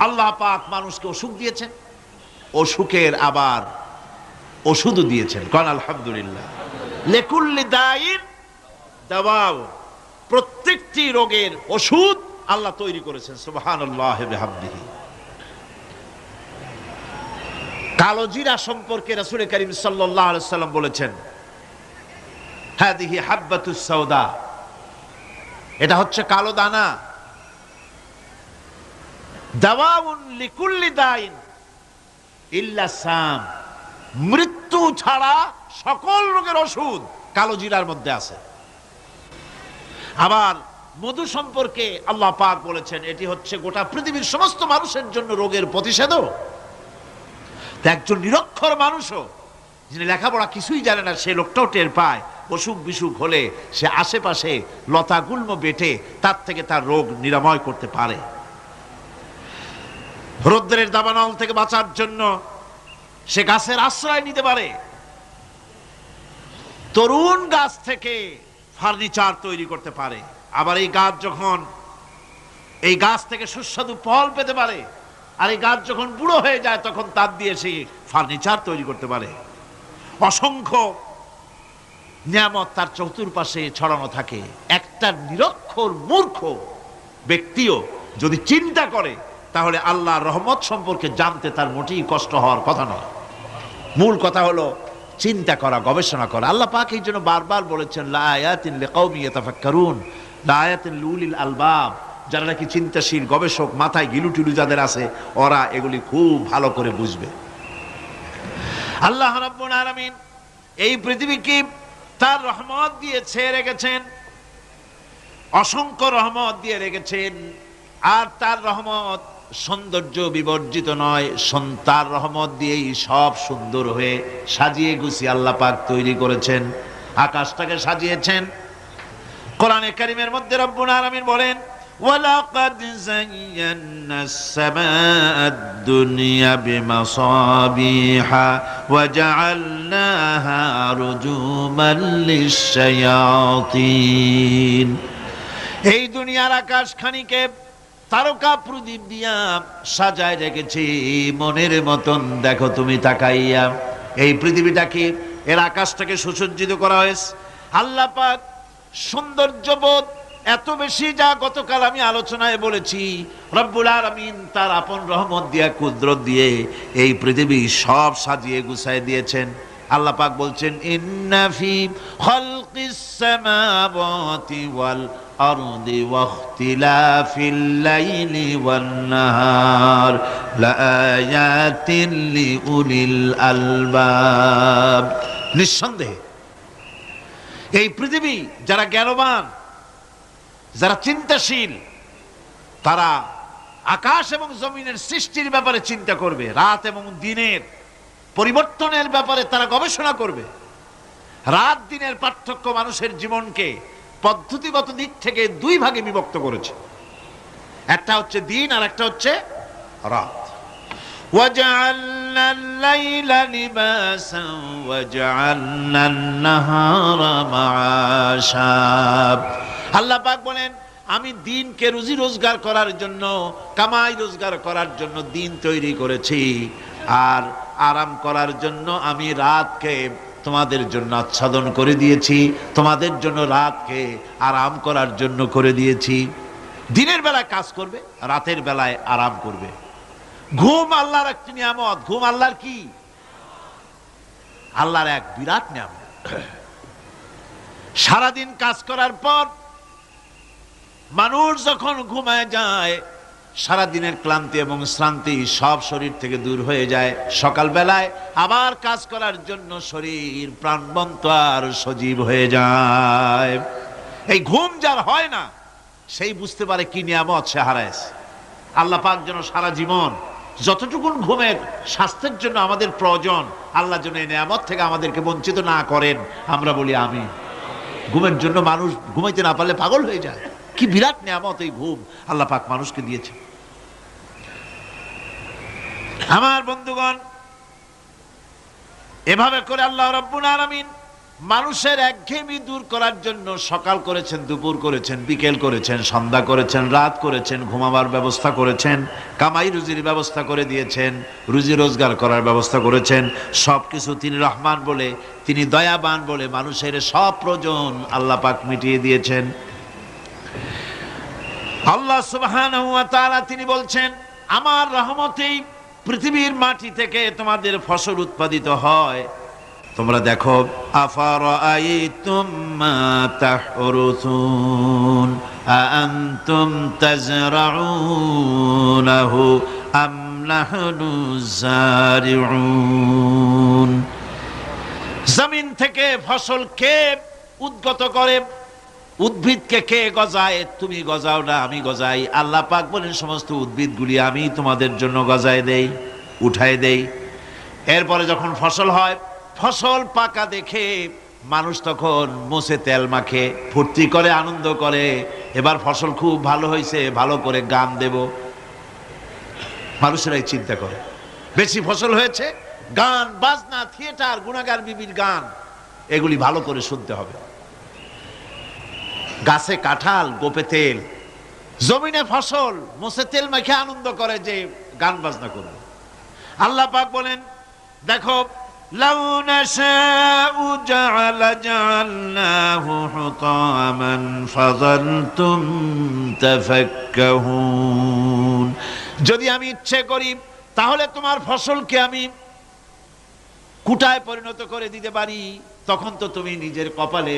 আল্লাহ পাক মানুষকে অসুখ দিয়েছেন, অসুখের আবার ওষুধও দিয়েছেন। কারণ আলহামদুলিল্লাহ, লিকুল্লি দাইন দাওয়াও, প্রত্যেকটি রোগের ওষুধ আল্লাহ তৈরি করেছেন। সুবহানাল্লাহি ওয়া বিহামদিহি। কালো জিরা সম্পর্কে রাসূল করিম সাল্লাল্লাহু আলাইহি ওয়াসাল্লাম বলেছেন, হাদিহি হাব্বাতুস সাওদা, এটা হচ্ছে কালো দানা। দাওয়াউন লিকুল্লি দাইন ইল্লা সাম, মৃত্যু ছাড়া সকল রোগের ওষুধ কালো জিরার মধ্যে আছে। আবার মধু সম্পর্কে আল্লাহ পাক বলেছেন, এটি হচ্ছে গোটা পৃথিবীর সমস্ত মানুষের জন্য রোগের প্রতিষেধক। একজন নিরক্ষর মানুষও, যিনি লেখাপড়া কিছুই জানে না, সে লোকটাও টের পায় অসুখ বিসুখ হলে সে আশেপাশে লতা গুল্ম বেটে তার থেকে তার রোগ নিরাময় করতে পারে। রৌদ্রের দাবানল থেকে বাঁচার জন্য সে গাছের আশ্রয় নিতে পারে। তরুণ গাছ থেকে ফার্নিচার তৈরি করতে পারে। আবার এই গাছ যখন, এই গাছ থেকে সুস্বাদু ফল পেতে পারে, আর এই গাছ যখন বুড়ো হয়ে যায় তখন তার দিয়ে সে ফার্নিচার তৈরি করতে পারে। অসংখ্য নিয়ামত তার চতুর্পাশে ছড়ানো থাকে। একটা নিরক্ষর মূর্খ ব্যক্তিও যদি চিন্তা করে তাহলে আল্লাহর রহমত সম্পর্কে জানতে তার মোটেই কষ্ট হওয়ার কথা নয়। মূল কথা হলো চিন্তা করা, গবেষণা করা। আল্লাহ পাক এই জন্য বারবার বলেছেন, লা আয়াতিন লিকাউমিন ইয়াতাফাক্কারুন, লা আয়াতিন লিউলিল আলবাব, যারা নাকি চিন্তাশীল গবেষক, মাথায় গিলুটিলু যাদের আছে, ওরা এগুলি খুব ভালো করে বুঝবে। আল্লাহ রাব্বুল আলামিন এই পৃথিবীকে তার রহমত দিয়ে ছেয়ে রেখেছেন, অসংখ্য রহমত দিয়ে রেখেছেন। আর তার রহমত সৌন্দর্য বিবর্জিত নয়, তার রহমত দিয়েই সব সুন্দর হয়ে সাজিয়ে গুছিয়ে আল্লাহ পাক তৈরি করেছেন। আকাশটাকে সাজিয়েছেন, কোরআনে কারীমের মধ্যে রব্বুল আলামিন বলেন, ওয়ালাকাদ যায়্যানাস সামাআদ দুনিয়া বিমাসাবিহা ওয়া জাআলনাহা রুজুমান লিশ-শায়াতিন। এই দুনিয়ার আকাশখানিকে তারকা প্রদীপ দিয়া সাজায় রেখেছি মনের মতন, দেখো তুমি তাকাইয়া। এই পৃথিবীটাকে, এর আকাশটাকে সুসজ্জিত করা হয়েছে। আল্লাহ পাক সৌন্দর্যবোধ এত বেশি, যা গতকাল আমি আলোচনায় বলেছি, রব্বুল আলামিন তার আপন রহমত দিয়া, কুদরত দিয়ে এই পৃথিবী সব সাজিয়ে গুছায় দিয়েছেন। আল্লাহ পাক বলছেন, ইন্না ফি খালকিস সামাওয়াতি ওয়াল আরদি ওয়াখতিলাফিল লাইলি ওয়ান নাহার লাআয়াতিন লিউলিল আলবাব। নিঃসন্দেহে এই পৃথিবী, যারা জ্ঞানবান, যারা চিন্তাশীল, তারা আকাশ এবং জমিনের সৃষ্টির ব্যাপারে চিন্তা করবে, রাত এবং দিনের পরিবর্তনের ব্যাপারে তারা গবেষণা করবে। রাত দিনের পার্থক্য মানুষের জীবনকে পদ্ধতিগত দিক থেকে দুই ভাগে বিভক্ত করেছে। একটা হচ্ছে দিন আর একটা হচ্ছে রাত। وَجَعَلْنَا اللَّيْلَ لِبَاسًا وَجَعَلْنَا النَّهَارَ مَعَاشًا। আল্লাহ পাক বলেন, আমি দিনকে রুজি রোজগার করার জন্য, কামাই রোজগার করার জন্য দিন তৈরি করেছি, আর আরাম করার জন্য আমি রাতকে তোমাদের জন্য আচ্ছাদন করে দিয়েছি, তোমাদের জন্য রাতকে আরাম করার জন্য করে দিয়েছি। দিনের বেলায় কাজ করবে, রাতের বেলায় আরাম করবে। ঘুম আল্লাহর একটি নিয়ামত। ঘুম আল্লাহর কি? আল্লাহর এক বিরাট নিয়ামত। সারাদিন কাজ করার পর মানুষ যখন ঘুমায় যায়, সারাদিনের ক্লান্তি এবং শ্রান্তি সব শরীর থেকে দূর হয়ে যায়। সকালবেলায় আবার কাজ করার জন্য শরীর প্রাণবন্ত আর সজীব হয়ে যায়। এই ঘুম যার হয় না, সেই বুঝতে পারে কি নিয়ামত সে হারাইছে। আল্লাহ পাক যেন সারা জীবন যতটুকুন ঘুমের স্বাস্থ্যের জন্য আমাদের প্রয়োজন, আল্লাহ যেন এই নিয়ামত থেকে আমাদেরকে বঞ্চিত না করেন। আমরা বলি আমিন। ঘুমের জন্য মানুষ ঘুমাইতে না পারলে পাগল হয়ে যায়। কি বিরাট নিয়ামত এই ঘুম আল্লাহ পাক মানুষকে দিয়েছে। আমার বন্ধুগণ, এভাবে করে আল্লাহ রাব্বুল আলামিন মানুষের একঘেয়েমি দূর করার জন্য সকাল করেছেন, দুপুর করেছেন, বিকেল করেছেন, সন্ধ্যা করেছেন, রাত করেছেন, ঘুমাবার ব্যবস্থা করেছেন, কামাই রুজির ব্যবস্থা করে দিয়েছেন, রুজি রোজগার করার ব্যবস্থা করেছেন। সবকিছু তিনি রহমান বলে, তিনি দয়াবান বলে মানুষের সব প্রয়োজন আল্লাহ পাক মিটিয়ে দিয়েছেন। আল্লাহ সুবহানাহু ওয়া তাআলা তিনি বলছেন, আমার রহমতেই পৃথিবীর মাটি থেকে তোমাদের ফসল উৎপাদিত হয়। তোমরা দেখো, আফারাআইতুম মা তাহরুসুন আআনতুম তাজরাউনাহু আম নাহনু যারিউন। জমিন থেকে ফসল কে উদ্গত করে? উদ্ভিদকে কে গজায়? তুমি গজাও না, আমি গজাই। আল্লাহ পাক বলেন, সমস্ত উদ্ভিদগুলি আমি তোমাদের জন্য গজায় দেই, উঠায় দেই। এরপরে যখন ফসল হয়, ফসল পাকা দেখে মানুষ তখন মুছে তেল মাখে, ফুর্তি করে, আনন্দ করে। এবার ফসল খুব ভালো হয়েছে, ভালো করে গান দেব। মানুষেরাই চিন্তা করে, বেশি ফসল হয়েছে, গান বাজনা, থিয়েটার, গুণাগার বিবির গান, এগুলি ভালো করে শুনতে হবে। গাছে কাঁঠাল, গোপে তেল, জমিনে ফসল, মুছে তেল মাখে আনন্দ করে যে গান বাজনা করবে। আল্লাহ পাক বলেন, দেখো, লাউ নাশাউ জাআলনাহু হুতামান ফাযালতুম তাফাক্কাহুন। যদি আমি ইচ্ছে করি তাহলে তোমার ফসলকে আমি কুটায় পরিণত করে দিতে পারি। তখন তো তুমি নিজের কপালে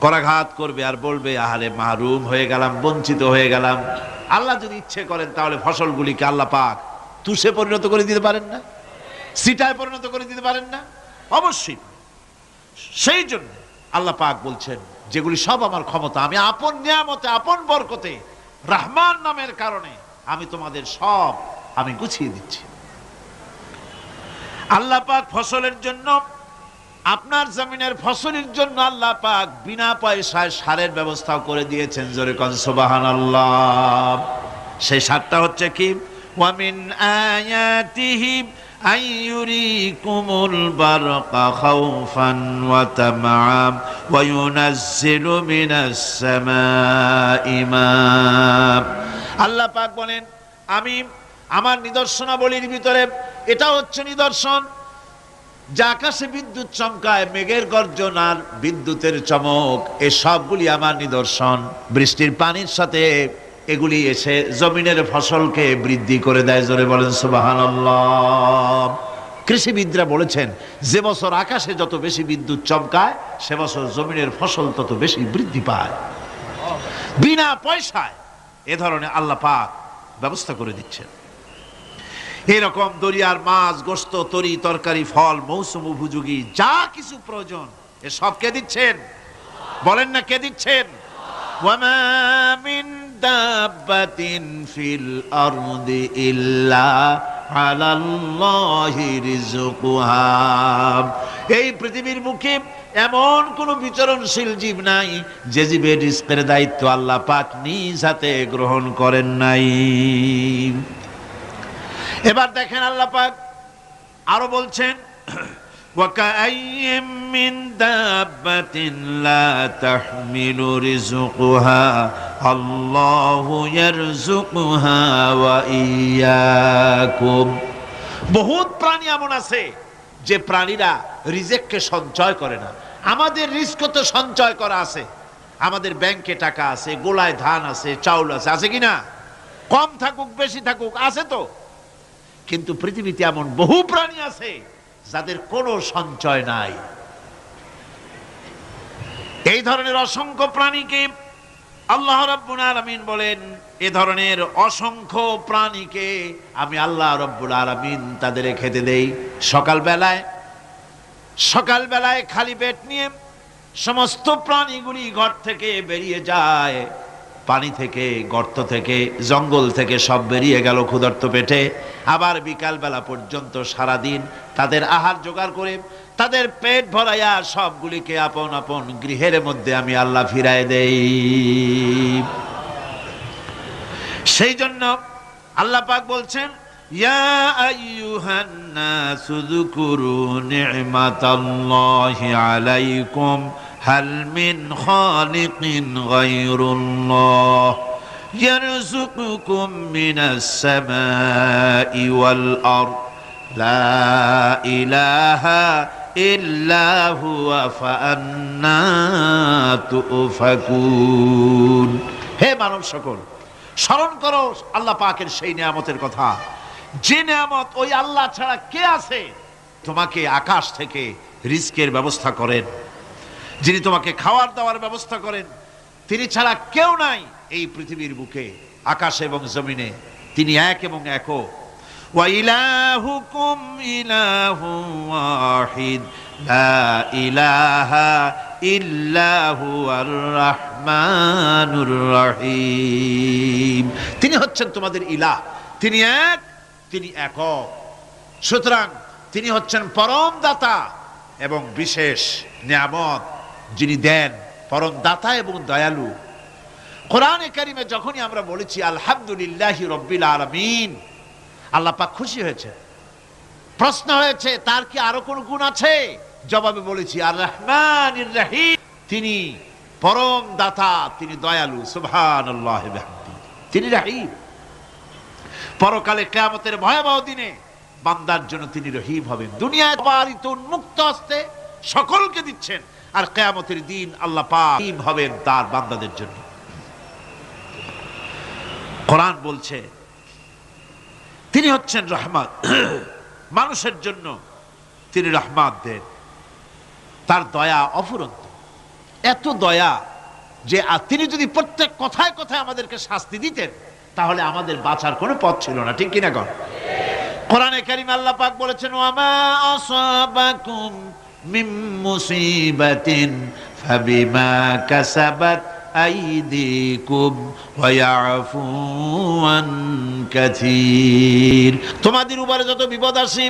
করাঘাত করবে আর বলবে, আহারে মাহরুম হয়ে গেলাম, বঞ্চিত হয়ে গেলাম। আল্লাহ যদি ইচ্ছে করেন তাহলে ফসলগুলিকে আল্লাহ পাক তুষে পরিণত করে দিতে পারেন না? সিটায় পরিণত করে দিতে পারেন না? অবশ্যই। সেই জন্য আল্লাহ পাক বলছেন, যেগুলি সব আমার ক্ষমতা, আমি আপন নিয়ামতে, আপন বরকতে, রহমান নামের কারণে আমি তোমাদের সব আমি গুছিয়ে দিচ্ছি। আল্লাহ পাক ফসলের জন্য আপনার জমিনের ফসলের জন্য আল্লাহ পাক বিনা পয়সায় সারের ব্যবস্থা করে দিয়েছেন। জোরে কোন সুবহানাল্লাহ। সেই সারটা হচ্ছে কি? ওয়া মিন আয়াতিহি আইয়ুরিকুমুল বারকা খাউফান ওয়া তামআম ওয়া ইউনাজ্জিলু মিনাস সামাই মা। আল্লাহ পাক বলেন, আমি আমার নিদর্শনাবলীর ভিতরে এটা হচ্ছে নিদর্শন, যে আকাশে বিদ্যুৎ চমকায়, মেঘের গর্জন আর বিদ্যুতের চমক, এ সবগুলি আমার নিদর্শন। বৃষ্টির পানির সাথে এগুলি এসে জমিনের ফসলকে বৃদ্ধি করে দেয়। জোরে বলেন সুবহানাল্লাহ। কৃষিবিদরা বলেছেন, যে বছর আকাশে যত বেশি বিদ্যুৎ চমকায়, সে বছর জমিনের ফসল তত বেশি বৃদ্ধি পায়। বিনা পয়সায় এ ধরনের আল্লাহ পাক ব্যবস্থা করে দিচ্ছেন। এরকম দরিয়ার মাছ, গোশত, তরি তরকারি, ফল, মৌসুম উপযোগী যা কিছু প্রয়োজন, এ সব কে দিচ্ছেন? বলেন না, কে দিচ্ছেন? ওয়ামা মিন দাব্বাতিন ফিল আরদি ইল্লা আলাল্লাহি রিজকুহা। এই পৃথিবীর মুখে এমন কোন বিচরণশীল জীব নাই যে জীবের রিজকের দায়িত্ব আল্লাহ পাক নিজ হাতে গ্রহণ করেন নাই। এবার দেখেন আল্লাহ পাক আরো বলছেন, ওয়াকাইয়্যিম মিন দাব্বাতিন লা তাহমিলু রিজকুহা আল্লাহু ইয়ারযুকুহা ওয়া ইয়্যাকুম। বহুত প্রাণী এমন আছে যে প্রাণীরা রিজেককে সঞ্চয় করে না। আমাদের রিজক তো সঞ্চয় করা আছে, আমাদের ব্যাংকে টাকা আছে, গোলায় ধান আছে, চাউল আছে, আছে কিনা? কম থাকুক বেশি থাকুক, আছে তো। কিন্তু পৃথিবীতে এমন বহু প্রাণী আছে যাদের কোনো সঞ্চয় নাই। এই ধরনের অসংখ্য প্রাণীকে আল্লাহ রাব্বুল আলামিন বলেন, এ ধরনের অসংখ্য প্রাণীকে আমি আল্লাহ রাব্বুল আলামিন তাদের খেতে দেই। সকালবেলায় খালি পেট নিয়ে সমস্ত প্রাণীগুলি ঘর থেকে বেরিয়ে যায়, পানি থেকে, গর্ত থেকে, জঙ্গল থেকে সব বেরিয়ে গেল ক্ষুধার্ত পেটে। আবার বিকাল বেলা পর্যন্ত সারাদিন তাদের আহার জোগাড় করে তাদের পেট ভরাইয়া সবগুলিকে আপন আপন গৃহের মধ্যে আমি আল্লাহ ফিরায় দেই। সেই জন্য আল্লাহ পাক বলছেন, ইয়া আইয়ুহান নাসু যকুরু নি'মাতাল্লাহি আলাইকুম হাল মিন খালিকিন গায়রুল্লাহ ইয়ারযুকুকুম মিনাস সামাই ওয়াল আরদ লা ইলাহা ইল্লা হুয়া ফাআন্না তুফাকুন। হে মানব সকল, স্মরণ করো আল্লাহ পাকের সেই নিয়ামতের কথা, যে নিয়ামত ওই আল্লাহ ছাড়া কে আছে? তোমাকে আকাশ থেকে রিজকের ব্যবস্থা করেন, যিনি তোমাকে খাওয়ার দাওয়ার ব্যবস্থা করেন, তিনি ছাড়া কেউ নাই এই পৃথিবীর বুকে, আকাশ এবং জমিনে। তিনি এক এবং একক। ওয়া ইলাহুকুম ইলাহুন ওয়াহিদ লা ইলাহা ইল্লা হুয়ার রাহমানুর রহিম। তিনি হচ্ছেন তোমাদের ইলাহ, তিনি এক, তিনি একক। সুতরাং তিনি হচ্ছেন পরম দাতা এবং বিশেষ নিয়ামত যিনি দেন, পরম দাতা এবং দয়ালু। কোরআনে কারিমে যখনই আমরা বলেছি আলহামদুলিল্লাহি রাব্বিল আলামিন, আল্লাহ পাক খুশি হয়েছে। প্রশ্ন হয়েছে তার কি আরো কোন গুণ আছে? জবাবে বলেছি আর রহমানির রহিম, তিনি পরম দাতা, তিনি দয়ালু। সুবহানাল্লাহি ওয়া বিহামদিহি, তিনি রহিম। পরকালে কিয়ামতের ভয়াবহ দিনে বান্দার জন্য তিনি রহিম হবেন। দুনিয়ায় বারিত উন্মুক্ত হস্তে সকলকে দিচ্ছেন, আর কিয়ামতের দিন আল্লাহ পাক রহিম হবেন তার বান্দাদের জন্য। কোরআন বলছে তিনি হচ্ছেন রহমত, মানুষের জন্য তিনি রহমত দেন। তার দয়া অফুরন্ত, এত দয়া যে তিনি যদি প্রত্যেক কথায় কথায় আমাদেরকে শাস্তি দিতেন তাহলে আমাদের বাঁচার কোনো পথ ছিল না। ঠিক কিনা কর? কোরআনে কারীমে আল্লাহ পাক বলেছেন, ওয়ামা আসাবাকুম মিন মুসিবাতিন ফাবিমা কাসাবাত আইদিকুম ওয়া ইয়াফু আন কাসীর। তোমাদের উপরে যত বিপদ আসে,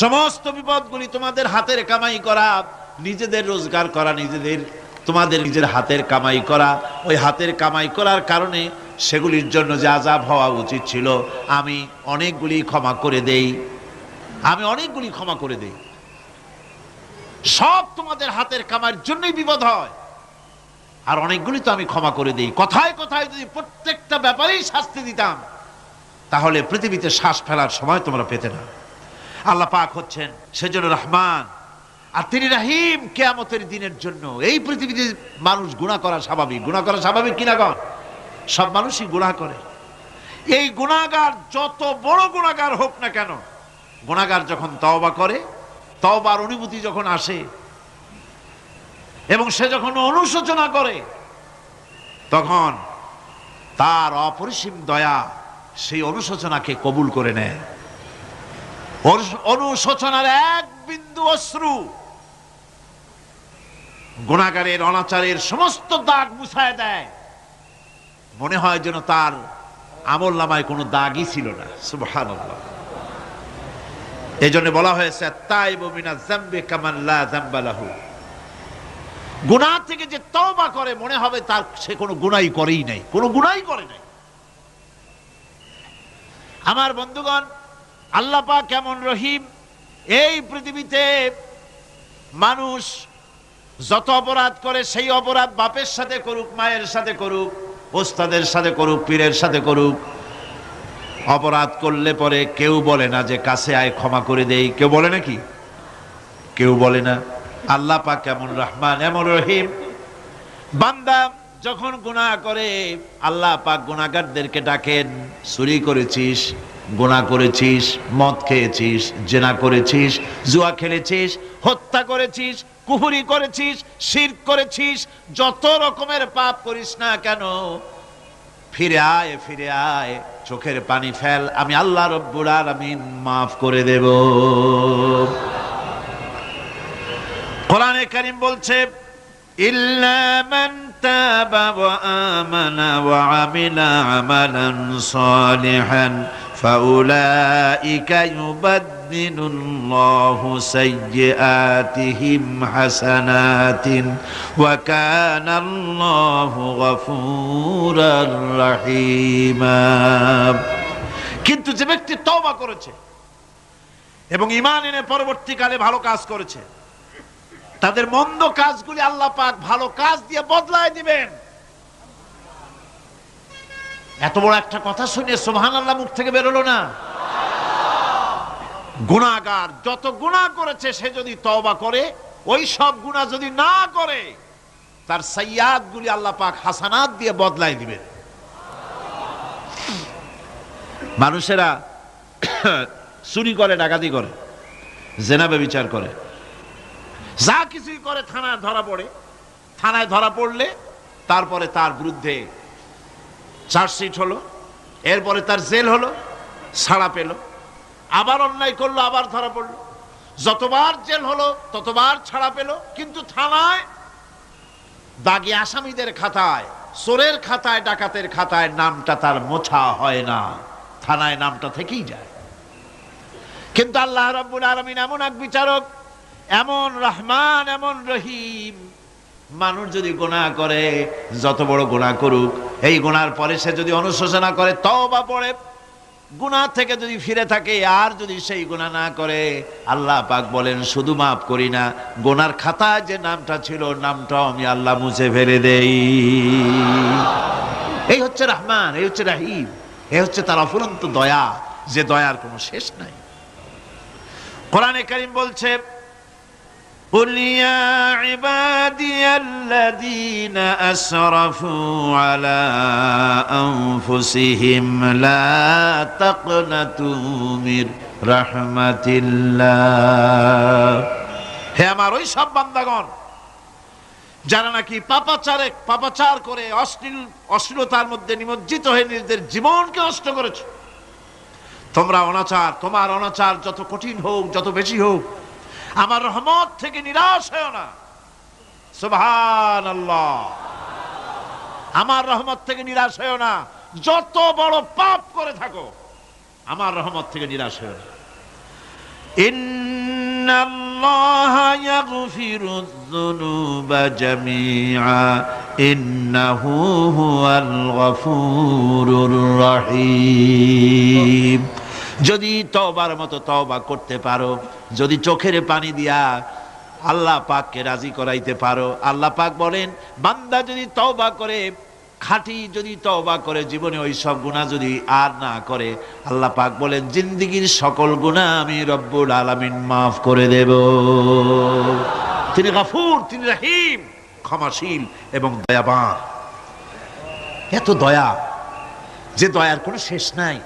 সমস্ত বিপদগুলি তোমাদের হাতের কামাই করা, নিজেদের রোজগার করা, তোমাদের নিজের হাতের কামাই করা, ওই হাতের কামাই করার কারণে সেগুলির জন্য যে আযাব হওয়া উচিত ছিল আমি অনেকগুলি ক্ষমা করে দেই, সব তোমাদের হাতের কামাইয়ের জন্যই বিপদ হয়, আর অনেকগুলি তো আমি ক্ষমা করে দেই। কথায় কথায় যদি প্রত্যেকটা ব্যাপারেই শাস্তি দিতাম তাহলে পৃথিবীতে শ্বাস ফেলার সময় তোমরা পেতে না। আল্লাহ পাক হচ্ছেন সেজন্য রহমান, আর তিনি রহিম। কিয়ামতের দিনের জন্য এই পৃথিবীতে মানুষ গুনাহ করা স্বাভাবিক কিনা গণ? সব মানুষই গুনাহ করে। এই গুনাহগার যত বড় গুনাহগার হোক না কেন, গুনাহগার যখন তওবা করে, তওবার অনুভূতি যখন আসে এবং সে যখন অনুশোচনা করে, তখন তার অপরিসীম দয়া সেই অনুশোচনাকে কবুল করে নেয়। অনুশোচনার এক বিন্দু অশ্রু গুনাহগারের অনাচারের সমস্ত দাগ মুছায় দেয়, মনে হয় যেন তার আমল নামায় কোনো দাগই ছিল না। সুবহানাল্লাহ। এই জন্য বলা হয়েছে তাইবু মিনাজ যামবি কামান লা যামবা লাহু। গুনাহ থেকে যে তওবা করে মনে হবে তার সে কোনো গুনাহই করেই নাই, আমার বন্ধুগণ, আল্লাহ পাক কেমন রহিম। এই পৃথিবীতে মানুষ যত অপরাধ করে সেই অপরাধ বাপের সাথে করুক, মায়ের সাথে করুক, ওস্তাদের সাথে করুক, পীরের সাথে করুক, অপরাধ করলে পরে কেউ বলে না যে কাছে আয় ক্ষমা করে দেই। কেউ বলে নাকি? কেউ বলে না। আল্লাহ পাক কেমন রহমান, এমন রহিম। বান্দা যখন গুনাহ করে আল্লাহ পাক গুনাহগারদেরকে ডাকেন, চুরি করেছিস, গুনাহ করেছিস, মদ খেয়েছিস, জিনা করেছিস, জুয়া খেলেছিস, হত্যা করেছিস, কুফরি করেছিস, শিরক করেছিস, যত রকমের পাপ করিস না কেন, ফিরে আয়, চোখের পানি ফেল, আমি আল্লাহ রব্বুল আলামিন মাফ করে দেব। কোরআনে কারীম বলছে ইল্লা মান তাবা ওয়া আমানা ওয়া আমিলা আমালান সালিহান ফাউলাইকা ইউবাদদিলুল্লাহু সাইয়্যাতিহিম হাসানাতিন ওয়া কানাল্লাহু গফুরার রহিমা। কিন্তু যে ব্যক্তি তওবা করেছে এবং ঈমান এনে পরবর্তীকালে ভালো কাজ করেছে, তাদের মন্দ কাজগুলি আল্লাহ পাক ভালো কাজ দিয়ে বদলায় দিবেন। এত বড় একটা কথা শুনে সুবহানাল্লাহ মুখ থেকে বেরোলো না? গুনাহগার যত গুনাহ করেছে সে যদি তওবা করে, ওই সব গুনাহ যদি না করে, তার সাইয়্যাতগুলি আল্লাহ পাক হাসানাত দিয়ে বদলায় দিবেন। মানুষেরা চুরি করে, ডাকাতি করে, জিনা ব্যভিচার করে, যা কিছুই করে থানায় ধরা পড়ে। থানায় ধরা পড়লে তারপরে তার বিরুদ্ধে চার্জশিট হলো, এরপরে তার জেল হলো, ছাড়া পেল, আবার অন্যায় করলো, আবার ধরা পড়লো, যতবার জেল হলো ততবার ছাড়া পেল, কিন্তু থানায় দাগী আসামিদের খাতায়, চোরের খাতায়, ডাকাতের খাতায় নামটা তার মোছা হয় না, থানায় নামটা থেকেই যায়। কিন্তু আল্লাহ রাব্বুল আলামিন এমন এক বিচারক, এমন রহমান, এমন রহিম। মানুষ যদি গুনাহ করে, যত বড় গুনাহ করুক, এই গুনার পরে সে যদি অনুশোচনা করে, তওবা পড়ে, গুনাহ থেকে যদি ফিরে থাকে, আর যদি সেই গুনাহ না করে, আল্লাহ পাক বলেন শুধু মাফ করি না, গুনার খাতায় যে নামটা ছিল নামটাও আমি আল্লাহ মুছে ফেলে দেই। এই হচ্ছে রহমান, এই হচ্ছে রহিম, এই হচ্ছে তার অফুরন্ত দয়া, যে দয়ার কোনো শেষ নাই। কোরআনে কারীম বলছে قل يا عبادي الذين أسرفوا على أنفسهم لا تقنطوا من رحمة الله। হে আমার ওই সব বান্দাগণ যারা নাকি পাপাচার করে অশ্লীলতার মধ্যে নিমজ্জিত হয়ে নিজেদের জীবনকে নষ্ট করেছে, তোমার অনাচার যত কঠিন হোক, যত বেশি হোক, আমার রহমত থেকে নিরাশ হয় না। সুবহানাল্লাহ। আমার রহমত থেকে নিরাশ হয় না। যত বড় পাপ করে থাকো, আমার রহমত থেকে নিরাশ হয় না। ইন্নাল্লাহা ইয়াগফিরুয যুনুবা জামিআ ইন্নাহু হুয়াল গফুরুর রহিম। যদি তওবার মতো তওবা করতে পারো, যদি চোখের পানি দিয়া আল্লাহ পাককে রাজি করাইতে পারো, আল্লাহ পাক বলেন বান্দা যদি তওবা করে, খাঁটি যদি তওবা করে, জীবনে ওই সব গুনাহ যদি আর না করে, আল্লাহ পাক বলেন জিন্দেগীর সকল গুনাহ আমি রব্বুল আলামিন মাফ করে দেব। তিনি গফুর, তিনি রহিম, ক্ষমাশীল এবং দয়াবান। এত দয়া, যে দয়ার কোনো শেষ নাই।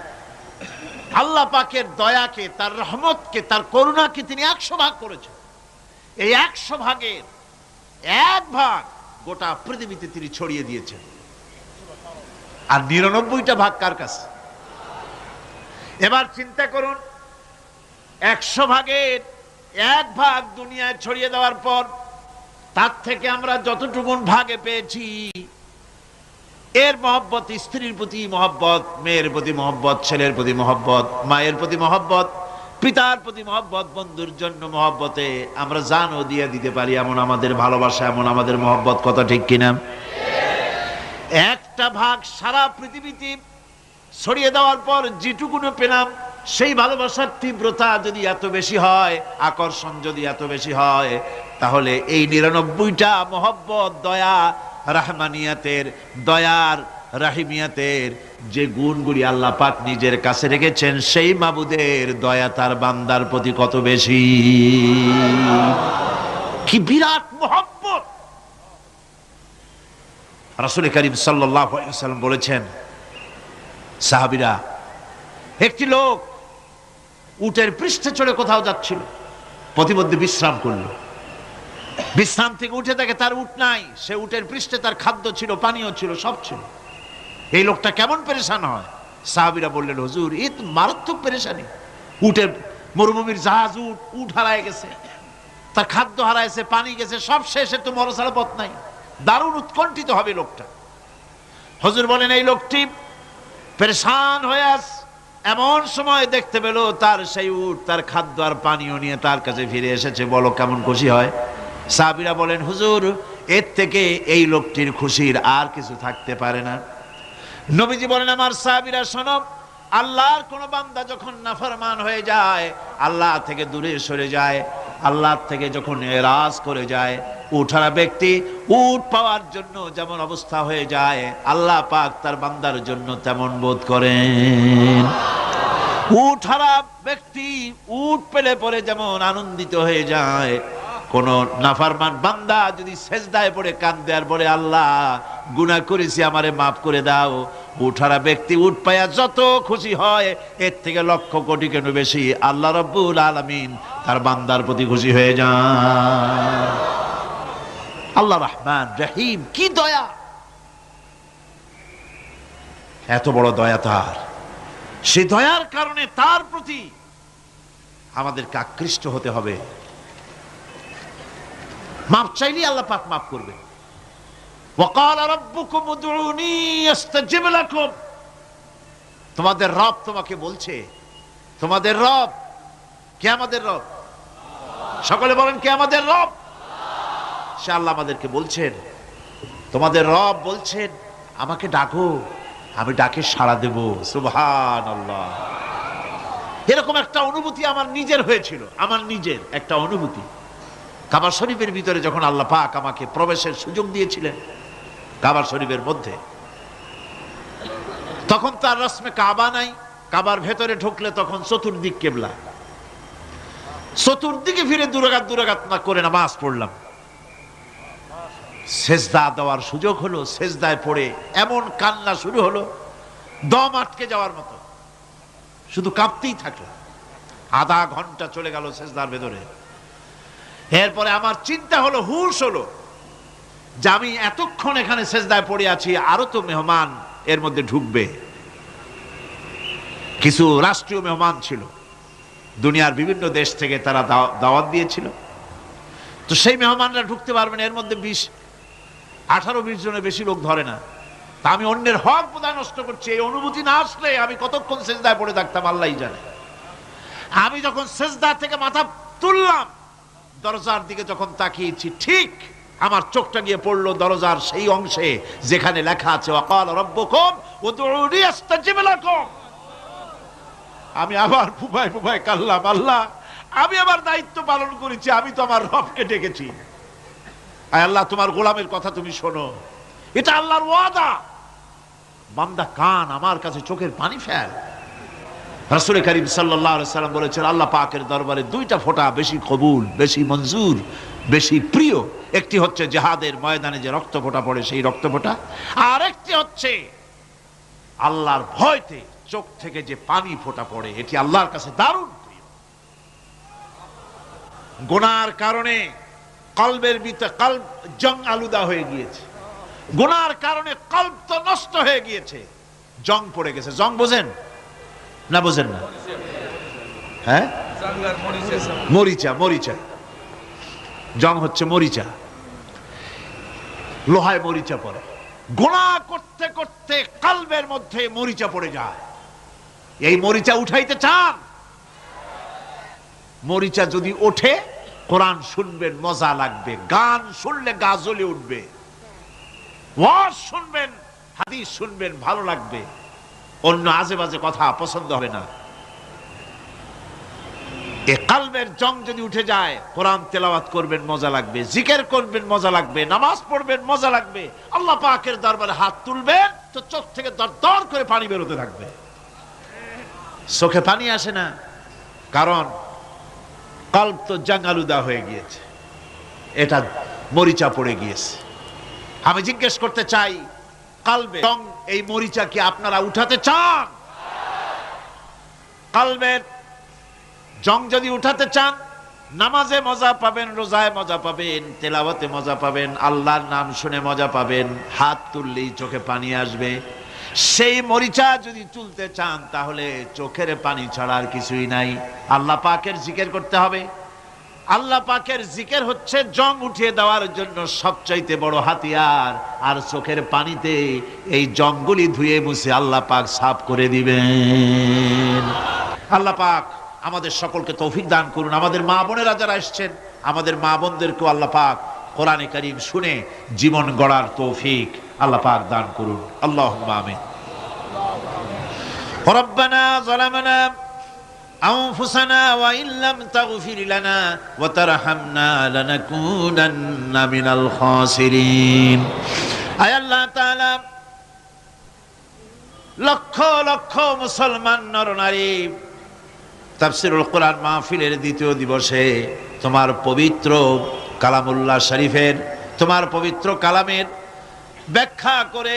আল্লাহ পাকের দয়াকে, তার রহমতকে, তার করুণাকে তিনি 100 ভাগ করেছেন। এই 100 ভাগের 1 ভাগ গোটা পৃথিবীতে তিনি ছড়িয়ে দিয়েছেন। আর 99টা ভাগ কার কাছে? এবার চিন্তা করুন, 100 ভাগের 1 ভাগ দুনিয়ায় ছড়িয়ে দেওয়ার পর তার থেকে আমরা যতটুকুন ভাগে পেয়েছি, এর মহব্বত, স্ত্রীর প্রতি মহব্বত, মেয়ের প্রতি মহব্বত, ছেলের প্রতি মহব্বত, মায়ের প্রতি মহব্বত, পিতার প্রতি মহব্বত, বন্ধুর জন্য মহব্বতে আমরা জানও দিয়ে দিতে পারি, এমন আমাদের ভালোবাসা, এমন আমাদের মহব্বত। কথা ঠিক কিনা? 1টা ভাগ সারা পৃথিবীতে ছড়িয়ে দেওয়ার পর যেটুকুনো পেলাম, সেই ভালোবাসার তীব্রতা যদি এত বেশি হয়, আকর্ষণ যদি এত বেশি হয়, তাহলে এই 99টা মহব্বত, দয়া, রাহমানিয়াতের, দয়ার, রাহিমিয়াতের যে গুণগুলি আল্লাহ পাক নিজের কাছে রেখেছেন, সেই মাবুদের দয়া তার বান্দার প্রতি কত বেশি! কি বিরাট মহব্বত! রাসূল করিম সাল্লাল্লাহু আলাইহি ওয়াসাল্লাম বলেছেন, সাহাবীরা, একটি লোক উটের পৃষ্ঠে চড়ে কোথাও যাচ্ছিল, প্রতিমধ্যে বিশ্রাম করল। বিশ্রাম থেকে উঠে দেখে তার উট নাই। সে উটের পৃষ্ঠে তার খাদ্য ছিল, পানীয় ছিল, সব ছিল। এই লোকটা কেমন পেরেশান হয়? সাহাবীরা বললেন, হুজুর, এ তো মারাত্মক পেরেশানি। উটের মরুভূমির জাহাজ, উট হারায় গেছে, তার খাদ্য হারাইছে, পানি গেছে, সব শেষে তো মরা ছাড়া পথ নাই। দারুণ উৎকণ্ঠিত হবে লোকটা। হুজুর বলেন, এই লোকটি পেরেশান হয়ে আস, এমন সময় দেখতে পেল তার সেই উট তার খাদ্য আর পানীয় নিয়ে তার কাছে ফিরে এসেছে। বলো কেমন খুশি হয়? সাহাবীরা বলেন, হুজুর, এর থেকে এই লোকটির খুশির আর কিছু থাকতে পারে না। নবীজি বলেন, আমার সাহাবীরা শোনো, আল্লাহর কোন বান্দা যখন নাফরমান হয়ে যায়, আল্লাহ থেকে দূরে সরে যায়, আল্লাহ থেকে যখন এরাজ করে যায়, উঠারা ব্যক্তি উট পাওয়ার জন্য যেমন অবস্থা হয়ে যায়, আল্লাহ পাক তার বান্দার জন্য তেমন বোধ করেন। উঠারা ব্যক্তি উট পেলে পরে যেমন আনন্দিত হয়ে যায়, কোন নাফরমান বান্দা যদি সেজদায় পড়ে কাঁদে আর বলে, আল্লাহ গুনাহ করেছি, আমারে মাফ করে দাও, উঠারা ব্যক্তি উট পায়া যত খুশি হয়, এর থেকে লক্ষ কোটি কেন বেশি আল্লাহ রাব্বুল আলামিন তার বান্দার প্রতি খুশি হয়ে যান। আল্লাহ রহমান রহিম, কি দয়া! এত বড় দয়া তার। সে দয়ার কারণে তার প্রতি আমাদেরকে আকৃষ্ট হতে হবে। মাপ চাইলেই আল্লাহ পাক মাফ করবে। ওয়াকালা রাব্বুকুম উদউনি আস্তাজিব লাকুম। তোমাদের রব তোমাকে বলছে, তোমাদের রব কে? আমাদের রব। সকলে বলেন, কে আমাদের রব? সে আল্লাহ আমাদেরকে বলছেন, তোমাদের রব বলছেন, আমাকে ডাকো, আমি ডাকে সাড়া দেব। সুবহানাল্লাহ। এরকম একটা অনুভূতি আমার নিজের হয়েছিল, আমার নিজের একটা অনুভূতি। কাবা শরীফের ভিতরে যখন আল্লাহ পাক আমাকে প্রবেশের সুযোগ দিয়েছিলেন, কাবা শরীফের মধ্যে, তখন তার রসমে কাবা নাই। কাবার ভেতরে ঢুকলে তখন চতুর্দিক কেবলা, চতুর্দিকে ফিরে দুরাকাত না করে নামাজ পড়লাম। সেজদা দেওয়ার সুযোগ হলো, সেজদায় পড়ে এমন কান্না শুরু হলো, দম আটকে যাওয়ার মতো, শুধু কাঁপতেই থাকলো। আধা ঘন্টা চলে গেল সেজদার ভেতরে। এরপরে আমার চিন্তা হলো, হুঁশ হলো যে আমি এতক্ষণ এখানে সেজদায় পড়ে আছি, আরো তো মেহমান এর মধ্যে ঢুকবে। কিছু রাষ্ট্রীয় মেহমান ছিল, দুনিয়ার বিভিন্ন দেশ থেকে তারা দাওয়াত দিয়েছিল। তো সেই মেহমানরা ঢুকতে পারবেন, এর মধ্যে 18-20 জনের বেশি লোক ধরে না। তা আমি অন্যের হক বোধহয় নষ্ট করছি, এই অনুভূতি না আসলে আমি কতক্ষণ সেজদায় পড়ে থাকতাম আল্লাহই জানে। আমি যখন সেজদা থেকে মাথা তুললাম, দরজার দিকে যখন তাকিয়েছি, ঠিক আমার চোখটা গিয়ে পড়লো দরজার সেই অংশে যেখানে লেখা আছে ওয়াকালা রাব্বুকুম উদউনি আস্তাজিব লাকুম। আমি আবার ফুফায় ফুফায় কাল্লাম, আল্লাহ আমি আমার দায়িত্ব পালন করেছি, আমি তো আমার রবকে ডেকেছি। আয় আল্লাহ, তোমার গোলামের কথা তুমি শোনো, এটা আল্লাহর ওয়াদা। বান্দা কান আমার কাছে চোখের পানি ফেল। রাসূল করিম সাল্লাল্লাহু আলাইহি সাল্লাম বলেছেন, আল্লাহ পাকের দরবারে দুইটা ফোঁটা বেশি কবুল, বেশি মঞ্জুর, বেশি প্রিয়। একটি হচ্ছে জিহাদের ময়দানে যে রক্ত ফোঁটা পড়ে সেই রক্ত ফোঁটা, আর একটি হচ্ছে আল্লাহর ভয়তে চোখ থেকে যে পানি ফোঁটা পড়ে, এটি আল্লাহর কাছে দারুণ প্রিয়। গুনার কারণে কলবের ভিতরে কলব জং আলুদা হয়ে গিয়েছে, গুনার কারণে কলব তো নষ্ট হয়ে গিয়েছে, জং পড়ে গেছে। জং বোঝেন না? বোঝেন না? হ্যাঁ, মরিচা। মরিচা জং হচ্ছে মরিচা, লোহায় মরিচা পড়ে। গুনাহ করতে করতে কলবের মধ্যে মরিচা পড়ে যায়। এই মরিচা উঠাইতে চান? মরিচা যদি ওঠে, কোরআন শুনবেন মজা লাগবে, গান শুনলে গা জ্বলে উঠবে, ওয়াজ শুনবেন, হাদিস শুনবেন ভালো লাগবে, অন্য আজে বাজে কথা পছন্দ হবে না। এই কলবের জং যদি উঠে যায়, কোরআন তেলাওয়াত করবেন মজা লাগবে, জিকির করবেন মজা লাগবে, নামাজ পড়বেন মজা লাগবে, আল্লাহ পাকের দরবারে হাত তুলবেন তো চোখ থেকে দরদর করে পানি বেরোতে থাকবে। চোখে পানি আসে না, কারণ কলব তো জঙ্গালুদা হয়ে গিয়েছে, এটা মরিচা পড়ে গিয়েছে। আমি জিজ্ঞেস করতে চাই, কলবে জং, এই মরিচা কি আপনারা উঠাতে চান? কলবের জং যদি উঠাতে চান, নামাজে মজা পাবেন, রোজায় মজা পাবেন, তেলাওয়াতে মজা পাবেন, আল্লাহর নাম শুনে মজা পাবেন, হাত তুললেই চোখে পানি আসবে। সেই মরিচা যদি তুলতে চান, তাহলে চোখের পানি ছাড়া আর কিছুই নাই, আল্লাহ পাকের জিকির করতে হবে। আল্লাহ পাকের জিকির হচ্ছে জং উঠিয়ে দেওয়ার জন্য সবচাইতে বড় হাতিয়ার। আর চোখের পানিতে এই জংগুলি ধুয়ে মুছে আল্লাহ পাক সাফ করে দিবেন। আল্লাহ পাক আমাদের সকলকে তৌফিক দান করুন। আমাদের মা বোনেরা যারা এসেছেন, আমাদের মা বোনদেরকেও আল্লাহ পাক কোরআনে কারীম শুনে জীবন গড়ার তৌফিক আল্লাহ পাক দান করুন। আল্লাহুম্মা আমিন। রব্বানা যালামনা আনফুসানা ওয়া ইল্লাম তাগফির লানা ওয়া তারহামনা লানাকুনান্না মিনাল খাসিরিন। আয় আল্লাহ তাআলা, লক্ষ লক্ষ মুসলমান নরনারী তাফসীরুল কোরআন মাহফিলের দ্বিতীয় দিবসে তোমার পবিত্র কালামুল্লাহ শরীফের, তোমার পবিত্র কালামের ব্যাখ্যা করে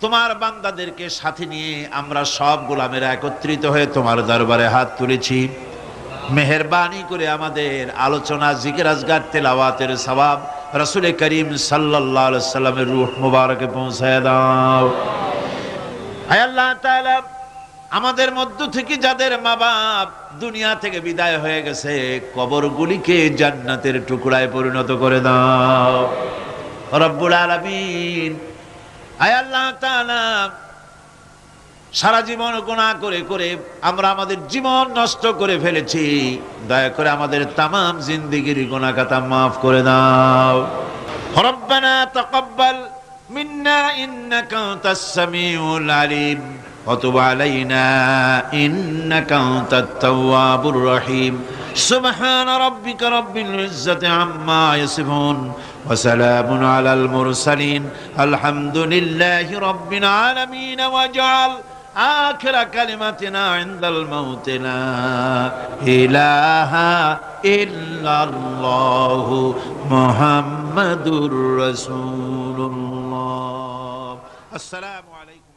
তোমার বান্দাদেরকে সাথে নিয়ে আমরা সব গোলামেরা একত্রিত হয়ে তোমার দরবারে হাত তুলেছি। মেহেরবানি করে আমাদের আলোচনা, জিকির, আজগার, তেলাওয়াতের সওয়াব রাসূল করিম সাল্লাল্লাহু আলাইহি সাল্লামের রূহ মুবারকে পৌঁছায় দাও। হে আল্লাহ তাআলা, আমাদের মধ্য থেকে যাদের মা বাপ দুনিয়া থেকে বিদায় হয়ে গেছে, কবরগুলিকে জান্নাতের টুকরায় পরিণত করে দাও রব্বুল আলামিন। হে আল্লাহ তাআলা, সারা জীবন গুনাহ করে করে আমরা আমাদের জীবন নষ্ট করে ফেলেছি, দয়া করে আমাদের তামাম জিন্দেগির গুনাহ খাতা মাফ করে দাও। রব্বানা তাকাব্বাল মিন্না ইন্নাকা আনতাস সামিউল আলিম ওয়া তুব আলাইনা ইন্নাকা আনতাত তাওয়াবুর রহিম। সুবহান রাব্বিকা রাব্বিল ইজ্জাতি আম্মা ইয়াসিফুন ওয়া সালামুন আলাল মুরসালিন আলহামদুলিল্লাহি রাব্বিল আলামিন। ওয়াজআল آخر كلمتنا عند الموت لا إله إلا الله محمد رسول الله. السلام عليكم.